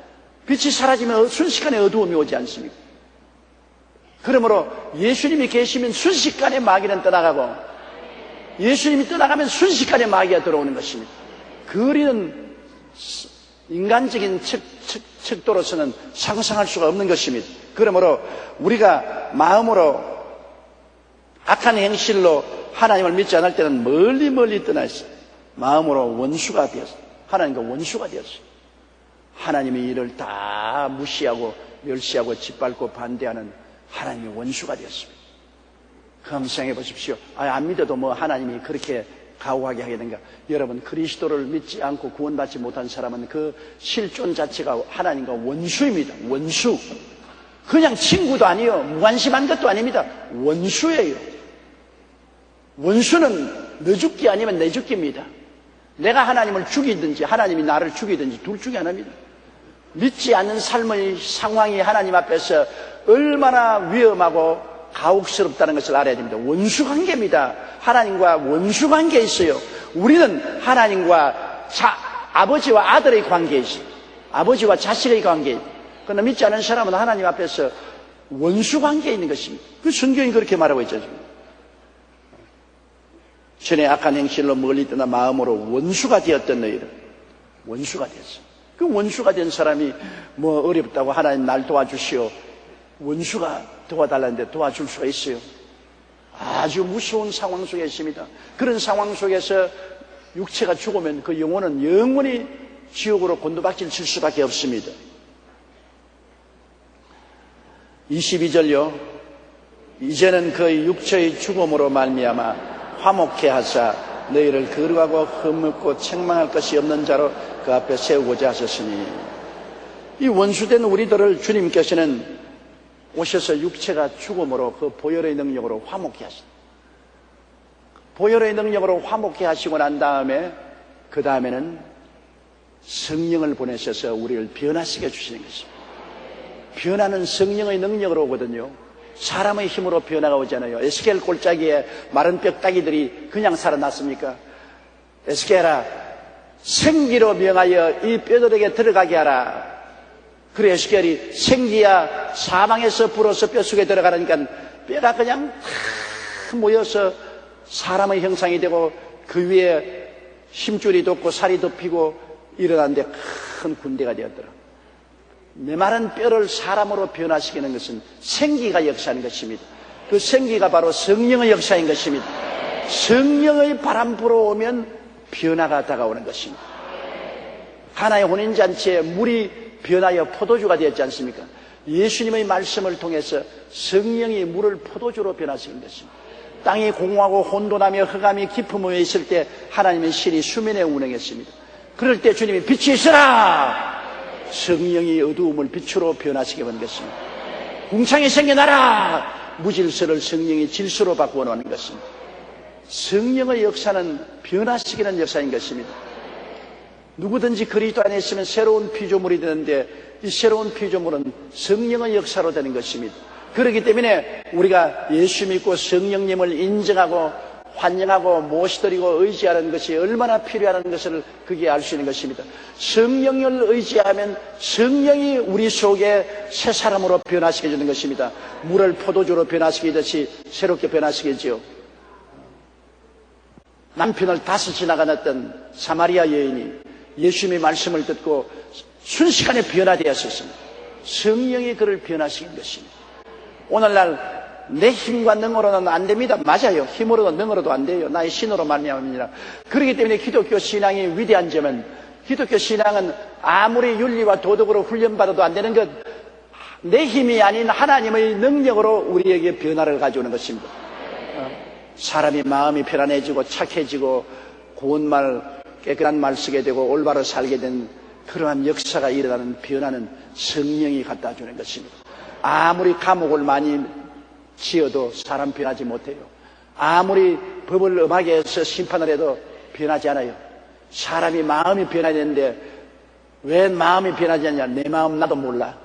빛이 사라지면 순식간에 어두움이 오지 않습니까? 그러므로 예수님이 계시면 순식간에 마귀는 떠나가고 예수님이 떠나가면 순식간에 마귀가 들어오는 것입니다. 거리는 인간적인 척도로서는 상상할 수가 없는 것입니다. 그러므로 우리가 마음으로 악한 행실로 하나님을 믿지 않을 때는 멀리 떠나 있어요. 마음으로 원수가 되었어요. 하나님과 원수가 되었어요. 하나님의 일을 다 무시하고 멸시하고 짓밟고 반대하는 하나님의 원수가 되었습니다. 그럼 생각해 보십시오. 안 믿어도 뭐 하나님이 그렇게 가호하게 하게 된가? 여러분, 그리스도를 믿지 않고 구원받지 못한 사람은 그 실존 자체가 하나님과 원수입니다. 원수. 그냥 친구도 아니요, 무관심한 것도 아닙니다. 원수예요. 원수는 너 죽기 아니면 내 죽기입니다. 내가 하나님을 죽이든지 하나님이 나를 죽이든지 둘 중에 하나입니다. 믿지 않는 삶의 상황이 하나님 앞에서 얼마나 위험하고 가혹스럽다는 것을 알아야 됩니다. 원수관계입니다. 하나님과 원수관계에 있어요. 우리는 하나님과 아버지와 아들의 관계에 있어요. 아버지와 자식의 관계에. 그러나 믿지 않는 사람은 하나님 앞에서 원수관계에 있는 것입니다. 그 성경이 그렇게 말하고 있죠. 전에 악한 행실로 멀리 떠나 마음으로 원수가 되었던 너희는 원수가 됐어. 그 원수가 된 사람이 뭐 어렵다고 하나님 날 도와주시오. 원수가 도와달라는데 도와줄 수가 있어요. 아주 무서운 상황 속에 있습니다. 그런 상황 속에서 육체가 죽으면 그 영혼은 영원히 지옥으로 곤두박질 칠 수밖에 없습니다. 22절요. 이제는 그의 육체의 죽음으로 말미암아 화목케 하사 너희를 거룩하고 흠없고 책망할 것이 없는 자로 그 앞에 세우고자 하셨으니, 이 원수된 우리들을 주님께서는 오셔서 육체가 죽음으로 그 보혈의 능력으로 화목케 하십니다. 보혈의 능력으로 화목케 하시고 난 다음에 그 다음에는 성령을 보내셔서 우리를 변화시켜 주시는 것입니다. 변화는 성령의 능력으로 오거든요. 사람의 힘으로 변화가 오잖아요. 에스겔 골짜기에 마른 뼈다귀들이 그냥 살아났습니까? 에스겔아, 생기로 명하여 이 뼈들에게 들어가게 하라. 그래 에스겔이 생기야 사망에서 불어서 뼛속에 들어가니까 뼈가 그냥 다 모여서 사람의 형상이 되고 그 위에 힘줄이 돋고 살이 덮이고 일어났는데 큰 군대가 되었더라. 메마른 뼈를 사람으로 변화시키는 것은 생기가 역사하는 것입니다. 그 생기가 바로 성령의 역사인 것입니다. 성령의 바람 불어오면 변화가 다가오는 것입니다. 하나의 혼인잔치에 물이 변하여 포도주가 되었지 않습니까? 예수님의 말씀을 통해서 성령이 물을 포도주로 변화시킨 것입니다. 땅이 공허하고 혼돈하며 흑암이 깊은 무에 있을 때 하나님의 신이 수면에 운행했습니다. 그럴 때 주님이 빛이 있으라! 성령이 어두움을 빛으로 변화시켜버린 것입니다. 궁창이 생겨나라! 무질서를 성령이 질서로 바꾸어 놓는 것입니다. 성령의 역사는 변화시키는 역사인 것입니다. 누구든지 그리스도 안에 있으면 새로운 피조물이 되는데 이 새로운 피조물은 성령의 역사로 되는 것입니다. 그렇기 때문에 우리가 예수 믿고 성령님을 인정하고 환영하고 모시드리고 의지하는 것이 얼마나 필요하다는 것을 그게 알 수 있는 것입니다. 성령을 의지하면 성령이 우리 속에 새 사람으로 변화시켜주는 것입니다. 물을 포도주로 변화시키듯이 새롭게 변화시키죠. 남편을 다시 지나가던 사마리아 여인이 예수님의 말씀을 듣고 순식간에 변화되었습니다. 성령이 그를 변화시킨 것입니다. 오늘날 내 힘과 능으로는 안 됩니다. 맞아요. 힘으로도 능으로도 안 돼요. 나의 신으로 말미암습니다. 그렇기 때문에 기독교 신앙이 위대한 점은, 기독교 신앙은 아무리 윤리와 도덕으로 훈련받아도 안 되는 것, 내 힘이 아닌 하나님의 능력으로 우리에게 변화를 가져오는 것입니다. 사람이 마음이 편안해지고 착해지고 고운 말, 깨끗한 말 쓰게 되고 올바로 살게 된 그러한 역사가 일어나는 변화는 성령이 갖다 주는 것입니다. 아무리 감옥을 많이 지어도 사람 변하지 못해요. 아무리 법을 엄하게 해서 심판을 해도 변하지 않아요. 사람이 마음이 변해야 되는데 왜 마음이 변하지 않냐? 내 마음 나도 몰라.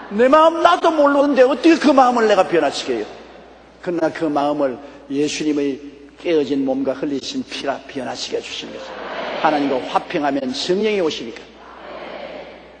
내 마음 나도 모르는데 어떻게 그 마음을 내가 변화시켜요? 그러나 그 마음을 예수님의 깨어진 몸과 흘리신 피가 변화시켜 주시는 것입니다. 하나님과 화평하면 성령이 오시니까.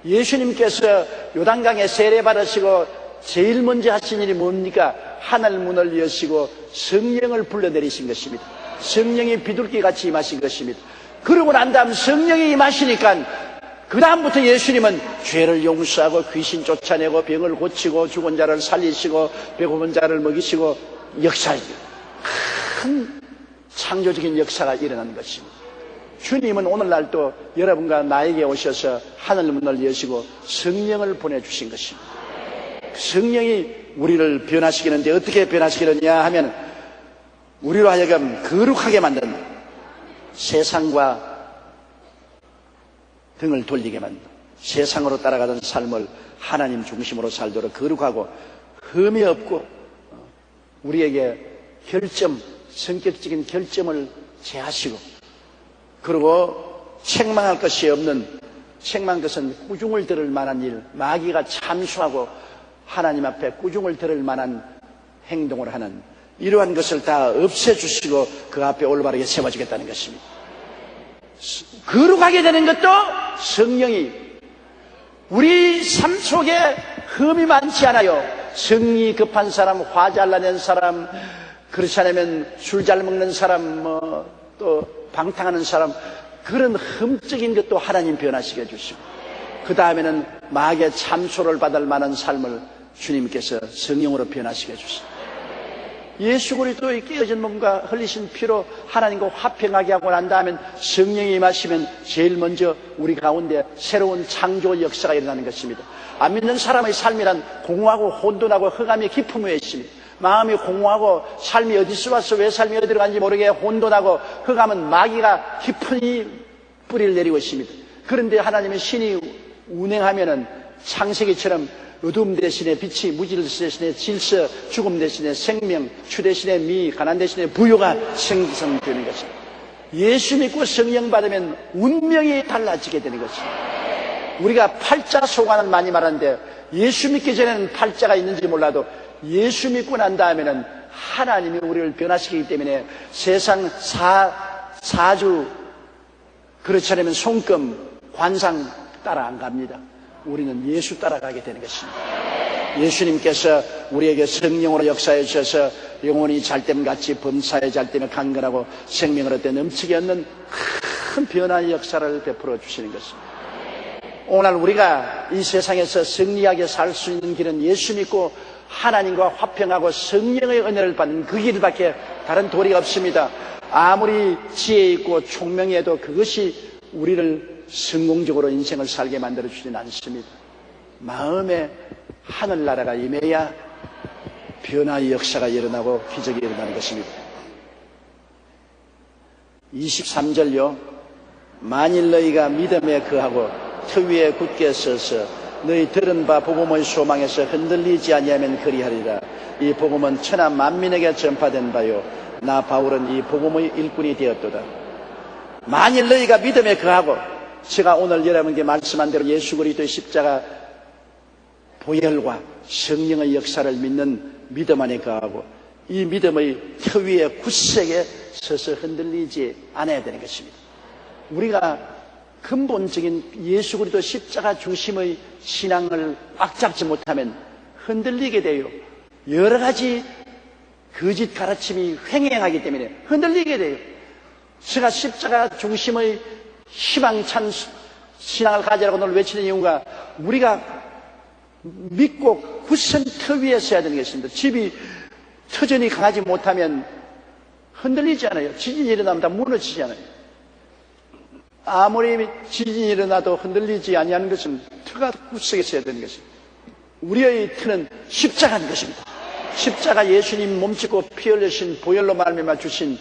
예수님께서 요단강에 세례받으시고 제일 먼저 하신 일이 뭡니까? 하늘 문을 여시고 성령을 불러내리신 것입니다. 성령이 비둘기같이 임하신 것입니다. 그러고 난 다음 성령이 임하시니까 그 다음부터 예수님은 죄를 용서하고 귀신 쫓아내고 병을 고치고 죽은 자를 살리시고 배고픈 자를 먹이시고 큰 창조적인 역사가 일어난 것입니다. 주님은 오늘날도 여러분과 나에게 오셔서 하늘 문을 여시고 성령을 보내주신 것입니다. 성령이 우리를 변화시키는데 어떻게 변화시키느냐 하면 우리로 하여금 거룩하게 만든다. 세상과 등을 돌리게 만든다. 세상으로 따라가던 삶을 하나님 중심으로 살도록 거룩하고 흠이 없고 우리에게 성격적인 결점을 제하시고 그리고 책망할 것이 없는, 책망 것은 꾸중을 들을 만한 일, 마귀가 참수하고 하나님 앞에 꾸중을 들을 만한 행동을 하는 이러한 것을 다 없애주시고 그 앞에 올바르게 세워주겠다는 것입니다. 거룩하게 되는 것도 성령이, 우리 삶 속에 흠이 많지 않아요. 성이 급한 사람, 화 잘라낸 사람, 그렇지 않으면 술 잘 먹는 사람, 또 방탕하는 사람, 그런 흠적인 것도 하나님 변화시켜 주시고, 그 다음에는 마귀의 참소를 받을 만한 삶을 주님께서 성령으로 변화시켜 주시고, 예수 그리스도의 깨어진 몸과 흘리신 피로 하나님과 화평하게 하고 난 다음엔 성령이 임하시면 제일 먼저 우리 가운데 새로운 창조 역사가 일어나는 것입니다. 안 믿는 사람의 삶이란 공허하고 혼돈하고 흑암의 깊음에 있습니다. 마음이 공허하고 삶이 어디서 와서 왜 삶이 어디로 간지 모르게 혼돈하고 흑암은 마귀가 깊은 뿌리를 내리고 있습니다. 그런데 하나님의 신이 운행하면은 창세기처럼 어둠 대신에 빛이, 무질 대신에 질서, 죽음 대신에 생명, 추 대신에 미, 가난 대신에 부요가 생성되는 것입니다. 예수 믿고 성령 받으면 운명이 달라지게 되는 것입니다. 우리가 팔자 소관을 많이 말하는데 예수 믿기 전에는 팔자가 있는지 몰라도 예수 믿고 난 다음에는 하나님이 우리를 변화시키기 때문에 세상 사주, 그렇지 않으면 손금, 관상 따라 안 갑니다. 우리는 예수 따라가게 되는 것입니다. 예수님께서 우리에게 성령으로 역사해 주셔서 영혼이 잘됨같이 범사에 잘됨에 강건하고 생명을 얻되 넘치게 얻는 큰 변화의 역사를 베풀어 주시는 것입니다. 오늘 우리가 이 세상에서 승리하게 살 수 있는 길은 예수 믿고 하나님과 화평하고 성령의 은혜를 받는 그 길밖에 다른 도리가 없습니다. 아무리 지혜 있고 총명해도 그것이 우리를 성공적으로 인생을 살게 만들어주지는 않습니다. 마음에 하늘나라가 임해야 변화의 역사가 일어나고 기적이 일어나는 것입니다. 23절요. 만일 너희가 믿음에 거하고 터 위에 굳게 서서 너희 들은 바 복음의 소망에서 흔들리지 아니하면 그리하리라. 이 복음은 천하 만민에게 전파된 바요, 나 바울은 이 복음의 일꾼이 되었도다. 만일 너희가 믿음에 거하고, 제가 오늘 여러분께 말씀한 대로 예수 그리스도의 십자가 보혈과 성령의 역사를 믿는 믿음 안에 거하고 이 믿음의 터 위에 굳세게 서서 흔들리지 않아야 되는 것입니다. 우리가 근본적인 예수 그리스도 십자가 중심의 신앙을 꽉 잡지 못하면 흔들리게 돼요. 여러 가지 거짓 가르침이 횡행하기 때문에 흔들리게 돼요. 제가 십자가 중심의 희망찬 신앙을 가지라고 오늘 외치는 이유가 우리가 믿고 굳센 터 위에 서야 되는 것입니다. 집이 터전이 강하지 못하면 흔들리지 않아요. 지진이 일어나면 다 무너지지 않아요. 아무리 지진이 일어나도 흔들리지 아니하는 것은 터가 굳세게 서야 되는 것입니다. 우리의 터는 십자가인 것입니다. 십자가 예수님 몸짓고 피 흘리신 보혈로 말미암아 주신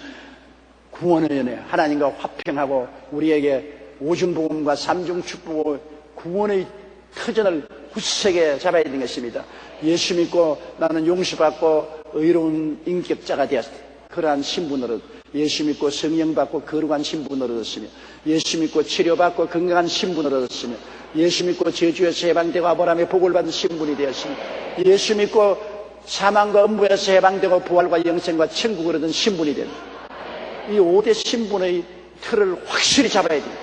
구원의 은혜, 하나님과 화평하고 우리에게 오중복음과 삼중축복의 구원의 터전을 굳세게 잡아야 되는 것입니다. 예수 믿고 나는 용서받고 의로운 인격자가 되었다. 그러한 신분으로 예수 믿고 성령 받고 거룩한 신분으로 얻었으며, 예수 믿고 치료받고 건강한 신분으로 얻었으며, 예수 믿고 저주에서 해방되고 아브라함의 복을 받은 신분이 되었으며, 예수 믿고 사망과 음부에서 해방되고 부활과 영생과 천국을 얻은 신분이 됩니다. 이 5대 신분의 틀을 확실히 잡아야 됩니다.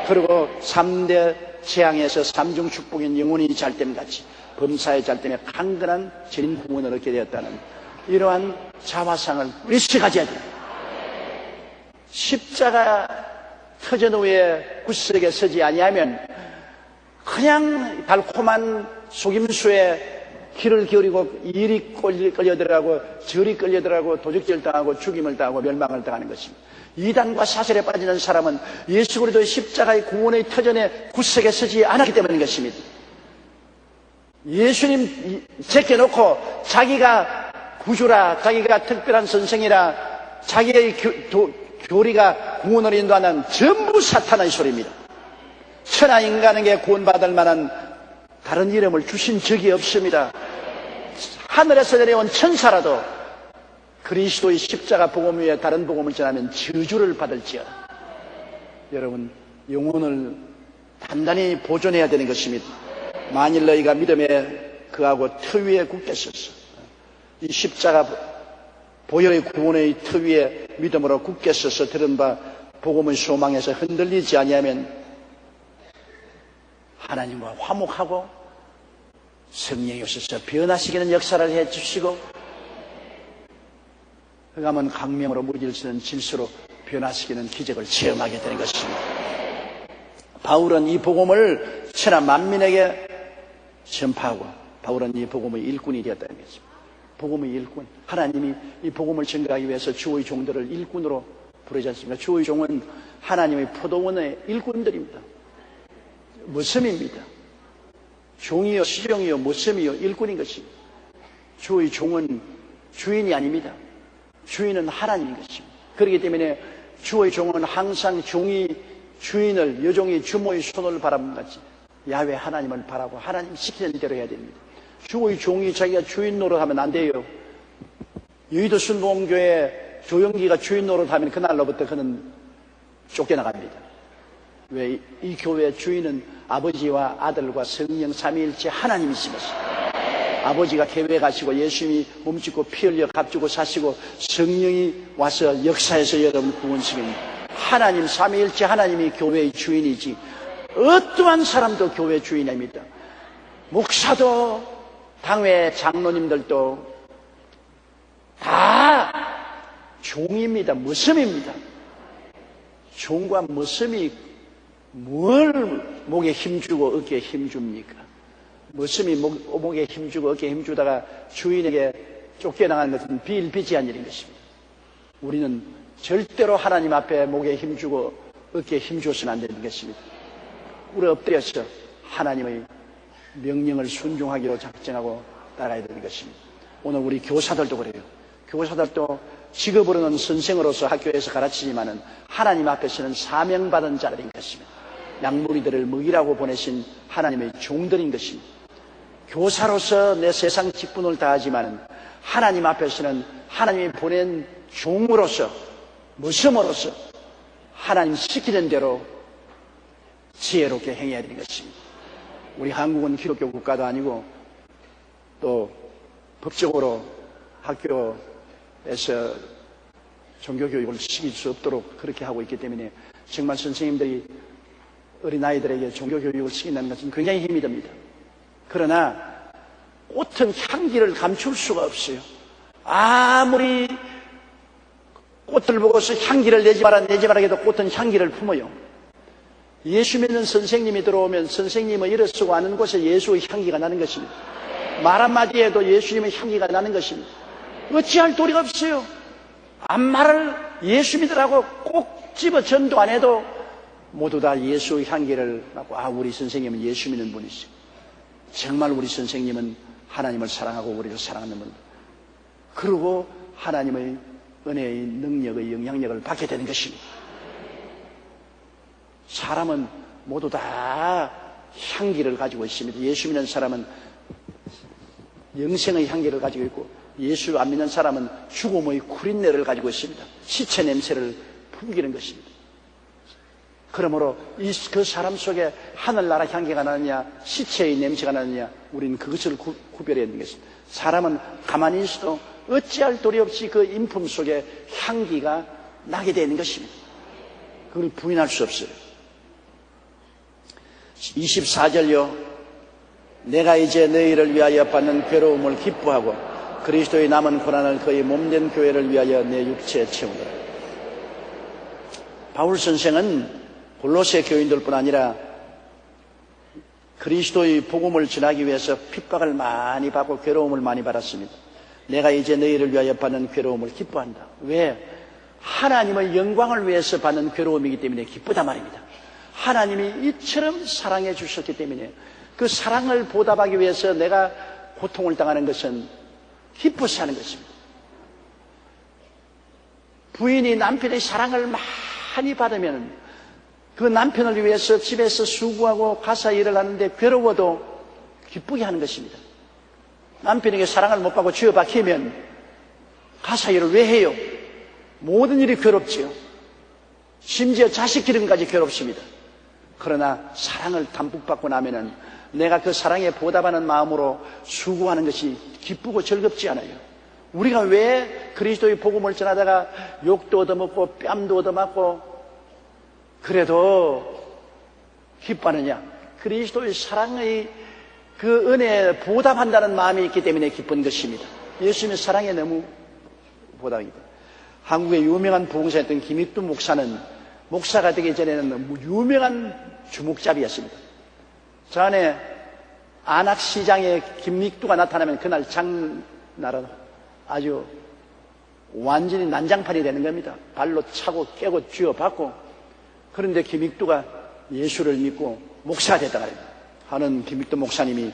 그리고 3대 재앙에서 3중 축복인 영혼이 잘됨같이 범사의 잘됨에 강건한 전인 구원을 얻게 되었다는 이러한 자화상을 우리씩 가져야 됩니다. 십자가 터전 위에 굳세게 서지 아니하면 그냥 달콤한 속임수에 길을 기울이고 이리 끌려들어가고 저리 끌려들어가고 도적질 당하고 죽임을 당하고 멸망을 당하는 것입니다. 이단과 사슬에 빠지는 사람은 예수 그리스도의 십자가의 구원의 터전에 굳세게 서지 않았기 때문인 것입니다. 예수님 제껴놓고 자기가 구주라, 자기가 특별한 선생이라, 자기의 교리가 구원을 인도하는 전부 사탄의 소리입니다. 천하 인간에게 구원받을 만한 다른 이름을 주신 적이 없습니다. 하늘에서 내려온 천사라도 그리스도의 십자가 복음 위에 다른 복음을 전하면 저주를 받을지어다. 여러분, 영혼을 단단히 보존해야 되는 것입니다. 만일 너희가 믿음에 그하고 터 위에 굳겠어서, 이 십자가 보혈의 구원의 터 위에 믿음으로 굳겠어서 들은 바 복음의 소망에서 흔들리지 아니하면 하나님과 화목하고 성령이 오셔서 변화시키는 역사를 해주시고, 그가면 강명으로 무질서는 질서로 변화시키는 기적을 체험하게 되는 것입니다. 바울은 이 복음을 천하 만민에게 전파하고, 바울은 이 복음의 일꾼이 되었다는 것입니다. 복음의 일꾼. 하나님이 이 복음을 전가하기 위해서 주의 종들을 일꾼으로 부르지 않습니까? 주의 종은 하나님의 포도원의 일꾼들입니다. 머슴입니다. 종이요, 시종이요, 머슴이요, 일꾼인 것입니다. 주의 종은 주인이 아닙니다. 주인은 하나님인 것입니다. 그렇기 때문에 주의 종은 항상 종이 주인을, 여종이 주모의 손을 바라본 같이 야훼 하나님을 바라고 하나님 시키는 대로 해야 됩니다. 주의 종이 자기가 주인 노릇하면 안 돼요. 여의도 순복음교회 조영기가 주인 노릇하면 그날로부터 그는 쫓겨나갑니다. 왜? 이 교회의 주인은 아버지와 아들과 성령 삼위일체 하나님이시면서, 아버지가 교회 가시고 예수님이 몸짓고 피 흘려 값주고 사시고 성령이 와서 역사에서 여러분 구원시킵니다. 하나님 삼위일체 하나님이 교회의 주인이지 어떠한 사람도 교회 주인이 아닙니다. 목사도 당회 장로님들도 다 종입니다. 머슴입니다. 종과 머슴이 뭘 목에 힘주고 어깨에 힘줍니까? 머슴이 목에 힘주고 어깨에 힘주다가 주인에게 쫓겨나가는 것은 비일비재한 일인 것입니다. 우리는 절대로 하나님 앞에 목에 힘주고 어깨에 힘주어서는 안 되는 것입니다. 우리 엎드려서 하나님의 명령을 순종하기로 작정하고 따라야 되는 것입니다. 오늘 우리 교사들도 그래요. 교사들도 직업으로는 선생으로서 학교에서 가르치지만은 하나님 앞에서는 사명받은 자들인 것입니다. 양무리들을 먹이라고 보내신 하나님의 종들인 것입니다. 교사로서 내 세상 직분을 다하지만은 하나님 앞에서는 하나님이 보낸 종으로서, 머슴으로서 하나님 시키는 대로 지혜롭게 행해야 되는 것입니다. 우리 한국은 기독교 국가도 아니고 또 법적으로 학교에서 종교교육을 시킬 수 없도록 그렇게 하고 있기 때문에 정말 선생님들이 어린아이들에게 종교교육을 시킨다는 것은 굉장히 힘이 듭니다. 그러나 꽃은 향기를 감출 수가 없어요. 아무리 꽃을 보고서 향기를 내지 마라 해도 꽃은 향기를 품어요. 예수 믿는 선생님이 들어오면 선생님의 일어서고 하는 곳에 예수의 향기가 나는 것입니다. 말 한마디에도 예수님의 향기가 나는 것입니다. 어찌할 도리가 없어요. 앞말을 예수 믿으라고 꼭 집어 전도 안 해도 모두 다 예수의 향기를 맡고, 우리 선생님은 예수 믿는 분이시. 정말 우리 선생님은 하나님을 사랑하고 우리를 사랑하는 분. 그리고 하나님의 은혜의 능력의 영향력을 받게 되는 것입니다. 사람은 모두 다 향기를 가지고 있습니다. 예수 믿는 사람은 영생의 향기를 가지고 있고, 예수 안 믿는 사람은 죽음의 구린내를 가지고 있습니다. 시체 냄새를 풍기는 것입니다. 그러므로 그 사람 속에 하늘나라 향기가 나느냐 시체의 냄새가 나느냐, 우리는 그것을 구별해야 되는 것입니다. 사람은 가만히 있어도 어찌할 도리 없이 그 인품 속에 향기가 나게 되는 것입니다. 그걸 부인할 수 없어요. 24절요. 내가 이제 너희를 위하여 받는 괴로움을 기뻐하고 그리스도의 남은 고난을 그의 몸된 교회를 위하여 내 육체에 채우노라. 바울 선생은 골로새 교인들뿐 아니라 그리스도의 복음을 전하기 위해서 핍박을 많이 받고 괴로움을 많이 받았습니다. 내가 이제 너희를 위하여 받는 괴로움을 기뻐한다. 왜? 하나님의 영광을 위해서 받는 괴로움이기 때문에 기쁘다 말입니다. 하나님이 이처럼 사랑해 주셨기 때문에 그 사랑을 보답하기 위해서 내가 고통을 당하는 것은 기뻐서 하는 것입니다. 부인이 남편의 사랑을 많이 받으면 그 남편을 위해서 집에서 수고하고 가사 일을 하는데 괴로워도 기쁘게 하는 것입니다. 남편에게 사랑을 못 받고 쥐어 박히면 가사 일을 왜 해요? 모든 일이 괴롭지요. 심지어 자식 기름까지 괴롭습니다. 그러나 사랑을 담뿍 받고 나면은 내가 그 사랑에 보답하는 마음으로 수고하는 것이 기쁘고 즐겁지 않아요. 우리가 왜 그리스도의 복음을 전하다가 욕도 얻어먹고 뺨도 얻어맞고 그래도 기뻐하느냐? 그리스도의 사랑의 그 은혜에 보답한다는 마음이 있기 때문에 기쁜 것입니다. 예수님의 사랑에 너무 보답입니다. 한국의 유명한 부흥사였던 김익두 목사는 목사가 되기 전에는 유명한 주목잡이였습니다. 저 안에 안악시장에 김익두가 나타나면 그날 장날은 아주 완전히 난장판이 되는 겁니다. 발로 차고 깨고 쥐어받고. 그런데 김익두가 예수를 믿고 목사가 됐다고 합니다. 하는 김익두 목사님이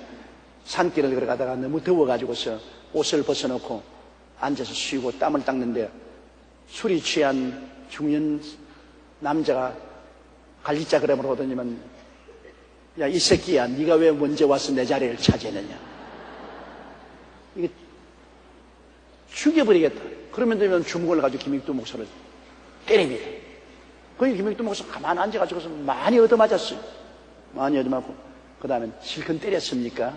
산길을 걸어가다가 너무 더워가지고서 옷을 벗어놓고 앉아서 쉬고 땀을 닦는데 술이 취한 중년 남자가 갈리자 그러므로 오더니만 야, 이 새끼야, 네가 왜 먼저 와서 내 자리를 차지했느냐? 이게 죽여버리겠다. 그러면 되면 주먹을 가지고 김익두 목사를 때립니다. 거기 김익두 목사 가만히 앉아가지고서 많이 얻어맞았어요. 많이 얻어맞고 그 다음에 실컷 때렸습니까?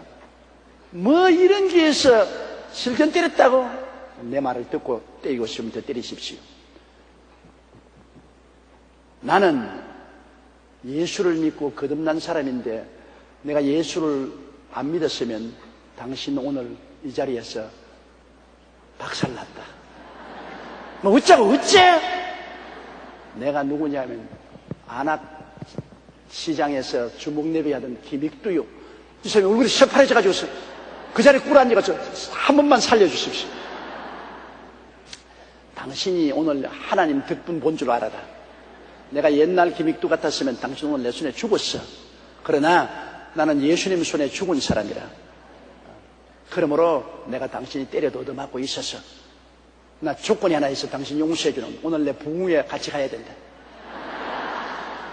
뭐 이런 기회에서 실컷 때렸다고? 내 말을 듣고 때리고 싶으면 더 때리십시오. 나는 예수를 믿고 거듭난 사람인데 내가 예수를 안 믿었으면 당신 오늘 이 자리에서 박살났다. 뭐 어쩌고 어째? 내가 누구냐면 안악시장에서 주목내비 하던 김익두요. 이 사람이 얼굴이 새파래져가지고서 그 자리에 꿇어앉아서 한 번만 살려주십시오. 당신이 오늘 하나님 덕분 본 줄 알아라. 내가 옛날 김익두 같았으면 당신 오늘 내 손에 죽었어. 그러나 나는 예수님 손에 죽은 사람이라. 그러므로 내가 당신이 때려도 얻어맞고 있어서 나 조건이 하나 있어. 당신 용서해주는. 오늘 내 부흥회에 같이 가야 된다.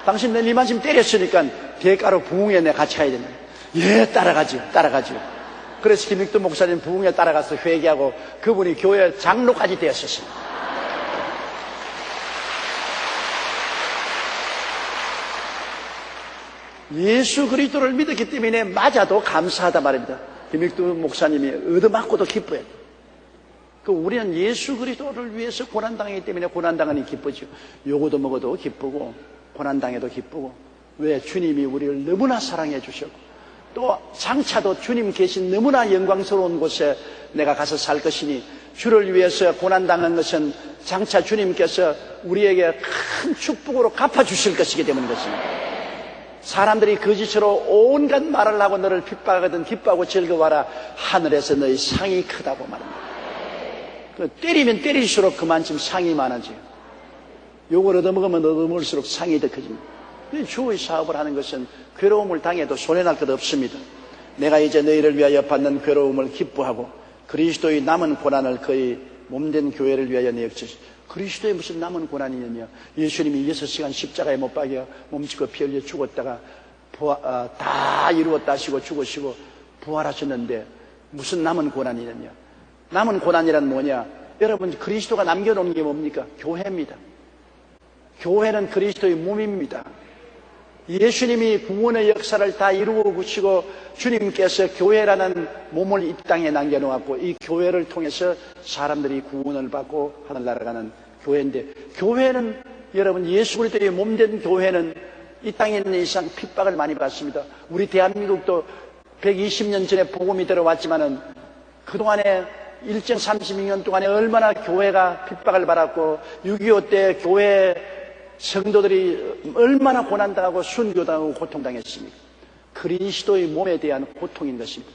당신 내 니만 지금 때렸으니까 대가로 부흥회에 내가 같이 가야 된다. 예, 따라가지요. 그래서 김익두 목사님 부흥회에 따라가서 회개하고 그분이 교회 장로까지 되었었습니다. 예수 그리스도를 믿었기 때문에 맞아도 감사하다 말입니다. 김익두 목사님이 얻어맞고도 기뻐요. 우리는 예수 그리스도를 위해서 고난당하기 때문에 고난당하니 기쁘죠. 요거도 먹어도 기쁘고 고난당해도 기쁘고. 왜? 주님이 우리를 너무나 사랑해 주셨고 또 장차도 주님 계신 너무나 영광스러운 곳에 내가 가서 살 것이니 주를 위해서 고난당한 것은 장차 주님께서 우리에게 큰 축복으로 갚아주실 것이기 때문인 것입니다. 사람들이 거짓으로 온갖 말을 하고 너를 핍박하거든 기뻐하고 즐거워하라. 하늘에서 너희 상이 크다고 말합니다. 때리면 때릴수록 그만큼 상이 많아져요. 욕을 얻어먹으면 얻어먹을수록 상이 더 커집니다. 주의 사업을 하는 것은 괴로움을 당해도 손해날 것 없습니다. 내가 이제 너희를 위하여 받는 괴로움을 기뻐하고 그리스도의 남은 고난을 그의 몸된 교회를 위하여 내역지. 그리스도의 무슨 남은 고난이냐며. 예수님이 6시간 십자가에 못 박여 몸짓고 피 흘려 죽었다가 다 이루었다 하시고 죽으시고 부활하셨는데 무슨 남은 고난이냐며. 남은 고난이란 뭐냐? 여러분, 그리스도가 남겨놓은 게 뭡니까? 교회입니다. 교회는 그리스도의 몸입니다. 예수님이 구원의 역사를 다 이루어 주시고 주님께서 교회라는 몸을 이 땅에 남겨놓았고 이 교회를 통해서 사람들이 구원을 받고 하늘나라 가는 교회인데, 교회는 여러분 예수 그리스도의 몸된 교회는 이 땅에 있는 이상 핍박을 많이 받습니다. 우리 대한민국도 120년 전에 복음이 들어왔지만은 그동안에 1.32년 동안에 얼마나 교회가 핍박을 받았고 6.25 때 교회 성도들이 얼마나 고난당하고 순교당하고 고통당했습니까? 그리스도의 몸에 대한 고통인 것입니다.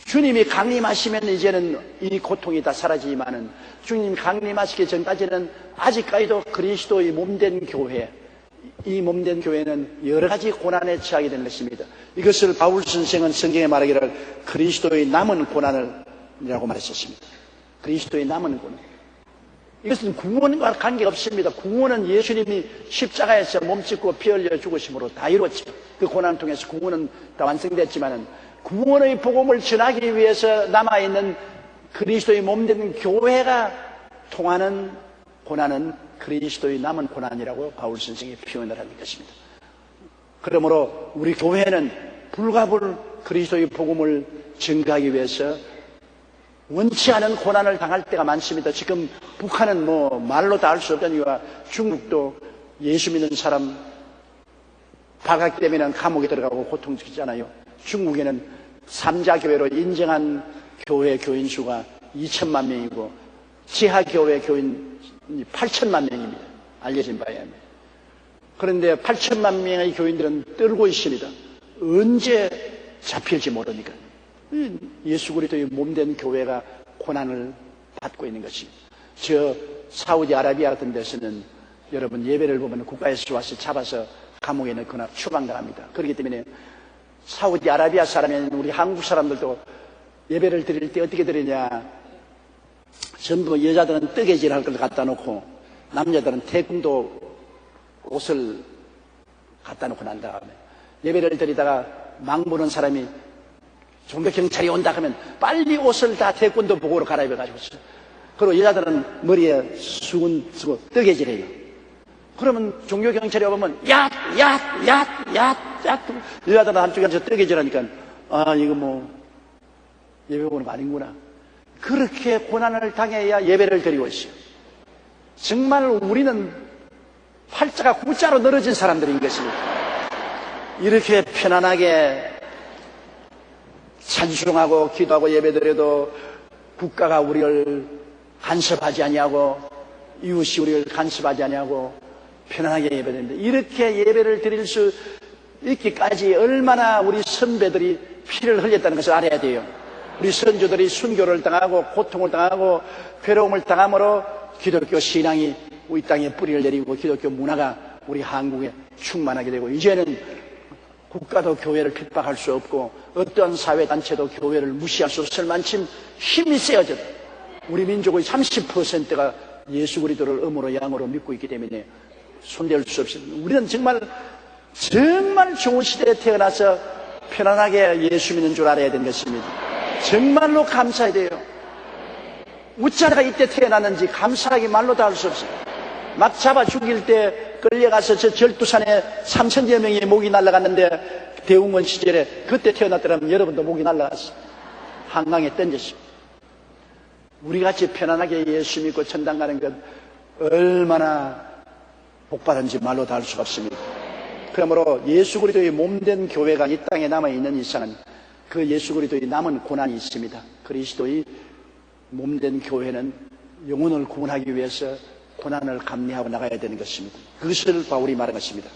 주님이 강림하시면 이제는 이 고통이 다 사라지지만은 주님 강림하시기 전까지는 아직까지도 그리스도의 몸된 교회, 이 몸된 교회는 여러 가지 고난에 처하게 되는 것입니다. 이것을 바울 선생은 성경에 말하기를 그리스도의 남은 고난이라고 말했었습니다. 그리스도의 남은 고난. 이것은 구원과 관계가 없습니다. 구원은 예수님이 십자가에서 몸짓고 피 흘려 죽으심으로 다 이루었죠. 그 고난을 통해서 구원은 다 완성됐지만은 구원의 복음을 전하기 위해서 남아있는 그리스도의 몸된 교회가 통하는 고난은 그리스도의 남은 고난이라고 바울 선생이 표현을 하는 것입니다. 그러므로 우리 교회는 불가불 그리스도의 복음을 증가하기 위해서 원치 않은 고난을 당할 때가 많습니다. 지금 북한은 말로 다 할 수 없다니까 중국도 예수 믿는 사람 발각 되면 감옥에 들어가고 고통스럽잖아요. 중국에는 3자 교회로 인정한 교회 교인 수가 2천만 명이고 지하 교회 교인 8천만 명입니다. 알려진 바에 의하면. 그런데 8천만 명의 교인들은 떨고 있습니다. 언제 잡힐지 모르니까. 예수 그리스도의 몸된 교회가 고난을 받고 있는 것입니다. 저 사우디아라비아 같은 데서는 여러분 예배를 보면 국가에서 와서 잡아서 감옥에 넣거나 추방당합니다. 그렇기 때문에 사우디아라비아 사람인 우리 한국 사람들도 예배를 드릴 때 어떻게 드리냐, 전부 여자들은 뜨개질 할 걸 갖다 놓고 남자들은 태권도 옷을 갖다 놓고 난 다음에 예배를 드리다가 막 보는 사람이 종교경찰이 온다 하면 빨리 옷을 다 태권도 복으로 갈아입어가지고 있어요. 그리고 여자들은 머리에 수건 쓰고 뜨개질해요. 그러면 종교경찰이 오면 야 여자들은 한쪽에서 뜨개질하니까 이거 예배 보는 거 아닌구나. 그렇게 고난을 당해야 예배를 드리고 있어요. 정말 우리는 팔자가 구자로 늘어진 사람들인 것입니다. 이렇게 편안하게 찬송하고 기도하고 예배드려도 국가가 우리를 간섭하지 아니하고 이웃이 우리를 간섭하지 아니하고 편안하게 예배드립니다. 이렇게 예배를 드릴 수 있기까지 얼마나 우리 선배들이 피를 흘렸다는 것을 알아야 돼요. 우리 선조들이 순교를 당하고 고통을 당하고 괴로움을 당함으로 기독교 신앙이 우리 땅에 뿌리를 내리고 기독교 문화가 우리 한국에 충만하게 되고, 이제는 국가도 교회를 핍박할 수 없고 어떠한 사회단체도 교회를 무시할 수 없을 만큼 힘이 세어졌다. 우리 민족의 30%가 예수 그리스도를 음으로 양으로 믿고 있기 때문에 손댈 수 없습니다. 우리는 정말 좋은 시대에 태어나서 편안하게 예수 믿는 줄 알아야 되는 것입니다. 정말로 감사해야 돼요. 어쩌다가 이때 태어났는지 감사하기 말로 다 할 수 없어요. 막 잡아 죽일 때 끌려가서 저 절두산에 3천여 명의 목이 날아갔는데 대웅원 시절에 그때 태어났더라면 여러분도 목이 날아갔어. 한강에 던졌어. 우리같이 편안하게 예수 믿고 천당 가는 것 얼마나 복받은지 말로 다 할 수가 없습니다. 그러므로 예수 그리스도의 몸된 교회가 이 땅에 남아있는 이상은 그 예수 그리스도의 남은 고난이 있습니다. 그리스도의 몸된 교회는 영혼을 구원하기 위해서 고난을 감내하고 나가야 되는 것입니다. 그것을 바울이 말한 것입니다.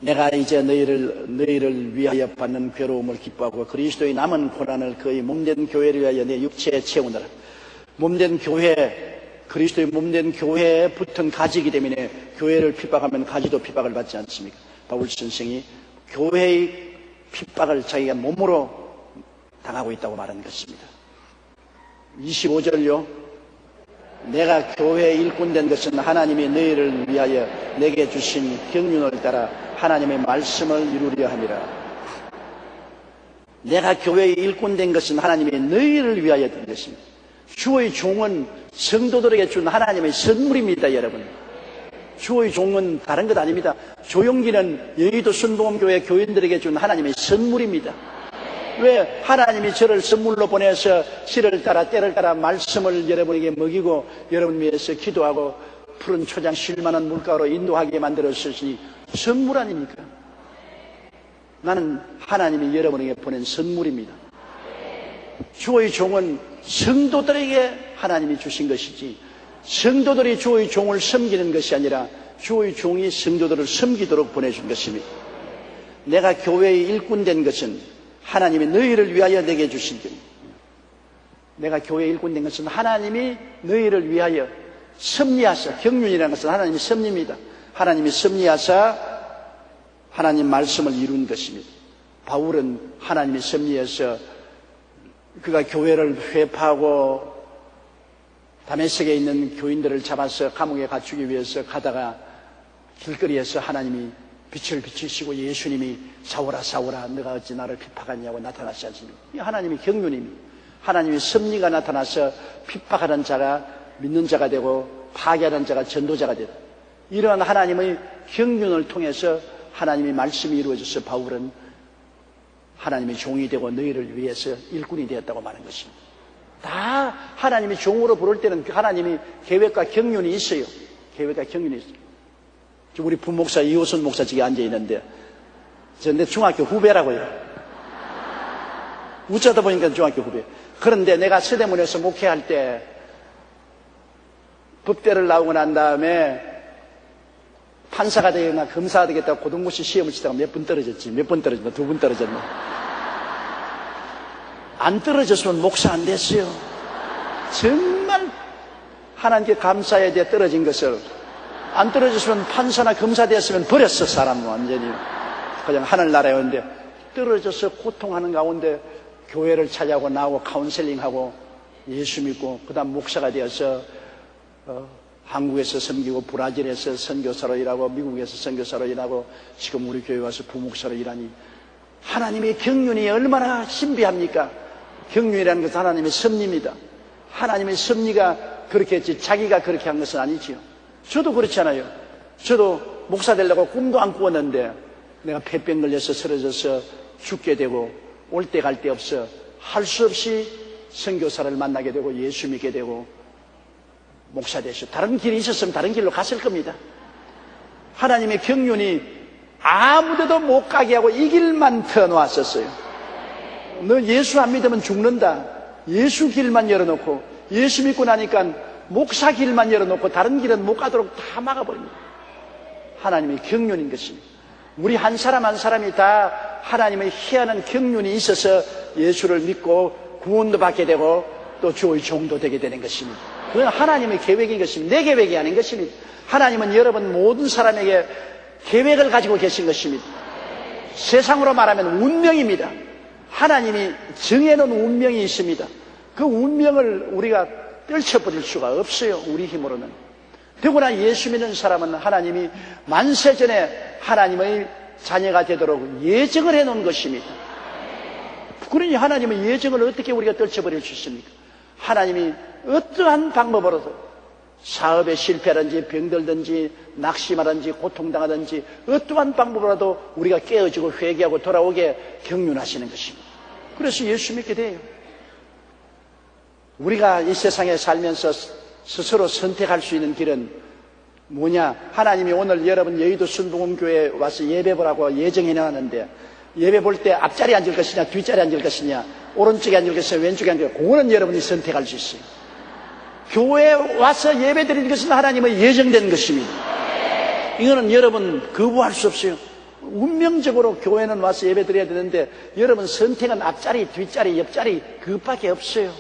내가 이제 너희를 위하여 받는 괴로움을 기뻐하고 그리스도의 남은 고난을 그의 몸된 교회를 위하여 내 육체에 채우느라. 몸된 교회, 그리스도의 몸된 교회에 붙은 가지이기 때문에 교회를 핍박하면 가지도 핍박을 받지 않습니까? 바울 선생이 교회의 핍박을 자기가 몸으로 당하고 있다고 말하는 것입니다. 25절요. 내가 교회에 일꾼된 것은 하나님이 너희를 위하여 내게 주신 경륜을 따라 하나님의 말씀을 이루려 함이라. 내가 교회에 일꾼된 것은 하나님이 너희를 위하여 된 것입니다. 주의 종은 성도들에게 준 하나님의 선물입니다, 여러분. 주의 종은 다른 것 아닙니다. 조용기는 여의도 순복음교회 교인들에게 준 하나님의 선물입니다. 왜? 하나님이 저를 선물로 보내서 시를 따라 때를 따라 말씀을 여러분에게 먹이고 여러분 위해서 기도하고 푸른 초장 쉴만한 물가로 인도하게 만들었으니 선물 아닙니까? 나는 하나님이 여러분에게 보낸 선물입니다. 주의 종은 성도들에게 하나님이 주신 것이지 성도들이 주의 종을 섬기는 것이 아니라 주의 종이 성도들을 섬기도록 보내준 것입니다. 내가 교회의 일꾼된 것은 하나님이 너희를 위하여 내게 주신 것. 내가 교회에 일꾼된 것은 하나님이 너희를 위하여 섭리하사, 경륜이라는 것은 하나님이 섭리입니다. 하나님이 섭리하사 하나님 말씀을 이룬 것입니다. 바울은 하나님이 섭리해서 그가 교회를 회파하고 다메섹에 있는 교인들을 잡아서 감옥에 갇히기 위해서 가다가 길거리에서 하나님이 빛을 비추시고 예수님이 사울아 사울아 너가 어찌 나를 핍박하냐고 나타나시지 않습니까? 하나님이 경륜입니다. 하나님이 섭리가 나타나서 핍박하는 자가 믿는 자가 되고 파괴하는 자가 전도자가 되고, 이러한 하나님의 경륜을 통해서 하나님의 말씀이 이루어져서 바울은 하나님의 종이 되고 너희를 위해서 일꾼이 되었다고 말하는 것입니다. 다 하나님이 종으로 부를 때는 하나님이 계획과 경륜이 있어요. 계획과 경륜이 있어요. 우리 부목사 이호선 목사 지금 앉아 있는데, 저 내 중학교 후배라고요. 웃자다 보니까 중학교 후배. 그런데 내가 서대문에서 목회할 때 법대를 나오고 난 다음에 판사가 되거나 검사가 되겠다고 고등고시 시험을 치다가 몇 분 떨어졌지. 몇 번 떨어졌나? 2분 떨어졌나? 안 떨어졌으면 목사 안 됐어요. 정말 하나님께 감사해야 돼. 떨어진 것을. 안 떨어졌으면 판사나 검사 됐으면 버렸어. 사람은 완전히 그냥 하늘나라에 오는데, 떨어져서 고통하는 가운데 교회를 찾아오고 나하고 카운셀링하고 예수 믿고 그 다음 목사가 되어서 한국에서 섬기고 브라질에서 선교사로 일하고 미국에서 선교사로 일하고 지금 우리 교회 와서 부목사로 일하니, 하나님의 경륜이 얼마나 신비합니까? 경륜이라는 것은 하나님의 섭리입니다. 하나님의 섭리가 그렇게 했지 자기가 그렇게 한 것은 아니지요. 저도 그렇잖아요. 저도 목사 되려고 꿈도 안 꾸었는데 내가 폐병 걸려서 쓰러져서 죽게 되고 올 때 갈 데 없어 할 수 없이 선교사를 만나게 되고 예수 믿게 되고 목사 되셔. 다른 길이 있었으면 다른 길로 갔을 겁니다. 하나님의 경륜이 아무데도 못 가게 하고 이 길만 터놓았었어요. 너 예수 안 믿으면 죽는다. 예수 길만 열어놓고, 예수 믿고 나니까 목사 길만 열어놓고 다른 길은 못 가도록 다 막아버립니다. 하나님의 경륜인 것입니다. 우리 한 사람 한 사람이 다 하나님의 희한한 경륜이 있어서 예수를 믿고 구원도 받게 되고 또 주의 종도 되게 되는 것입니다. 그건 하나님의 계획인 것입니다. 내 계획이 아닌 것입니다. 하나님은 여러분 모든 사람에게 계획을 가지고 계신 것입니다. 세상으로 말하면 운명입니다. 하나님이 정해놓은 운명이 있습니다. 그 운명을 우리가 떨쳐버릴 수가 없어요. 우리 힘으로는. 더구나 예수 믿는 사람은 하나님이 만세전에 하나님의 자녀가 되도록 예정을 해놓은 것입니다. 그러니 하나님의 예정을 어떻게 우리가 떨쳐버릴 수 있습니까? 하나님이 어떠한 방법으로도 사업에 실패하든지 병들든지 낙심하든지 고통당하든지 어떠한 방법으로라도 우리가 깨어지고 회개하고 돌아오게 경륜하시는 것입니다. 그래서 예수 믿게 돼요. 우리가 이 세상에 살면서 스스로 선택할 수 있는 길은 뭐냐? 하나님이 오늘 여러분 여의도 순복음교회에 와서 예배 보라고 예정해 놨는데, 예배 볼 때 앞자리에 앉을 것이냐 뒷자리에 앉을 것이냐, 오른쪽에 앉을 것이냐 왼쪽에 앉을 것이냐, 그거는 여러분이 선택할 수 있어요. 교회에 와서 예배 드리는 것은 하나님의 예정된 것입니다. 이거는 여러분 거부할 수 없어요. 운명적으로 교회는 와서 예배 드려야 되는데 여러분 선택은 앞자리 뒷자리 옆자리 그것밖에 없어요.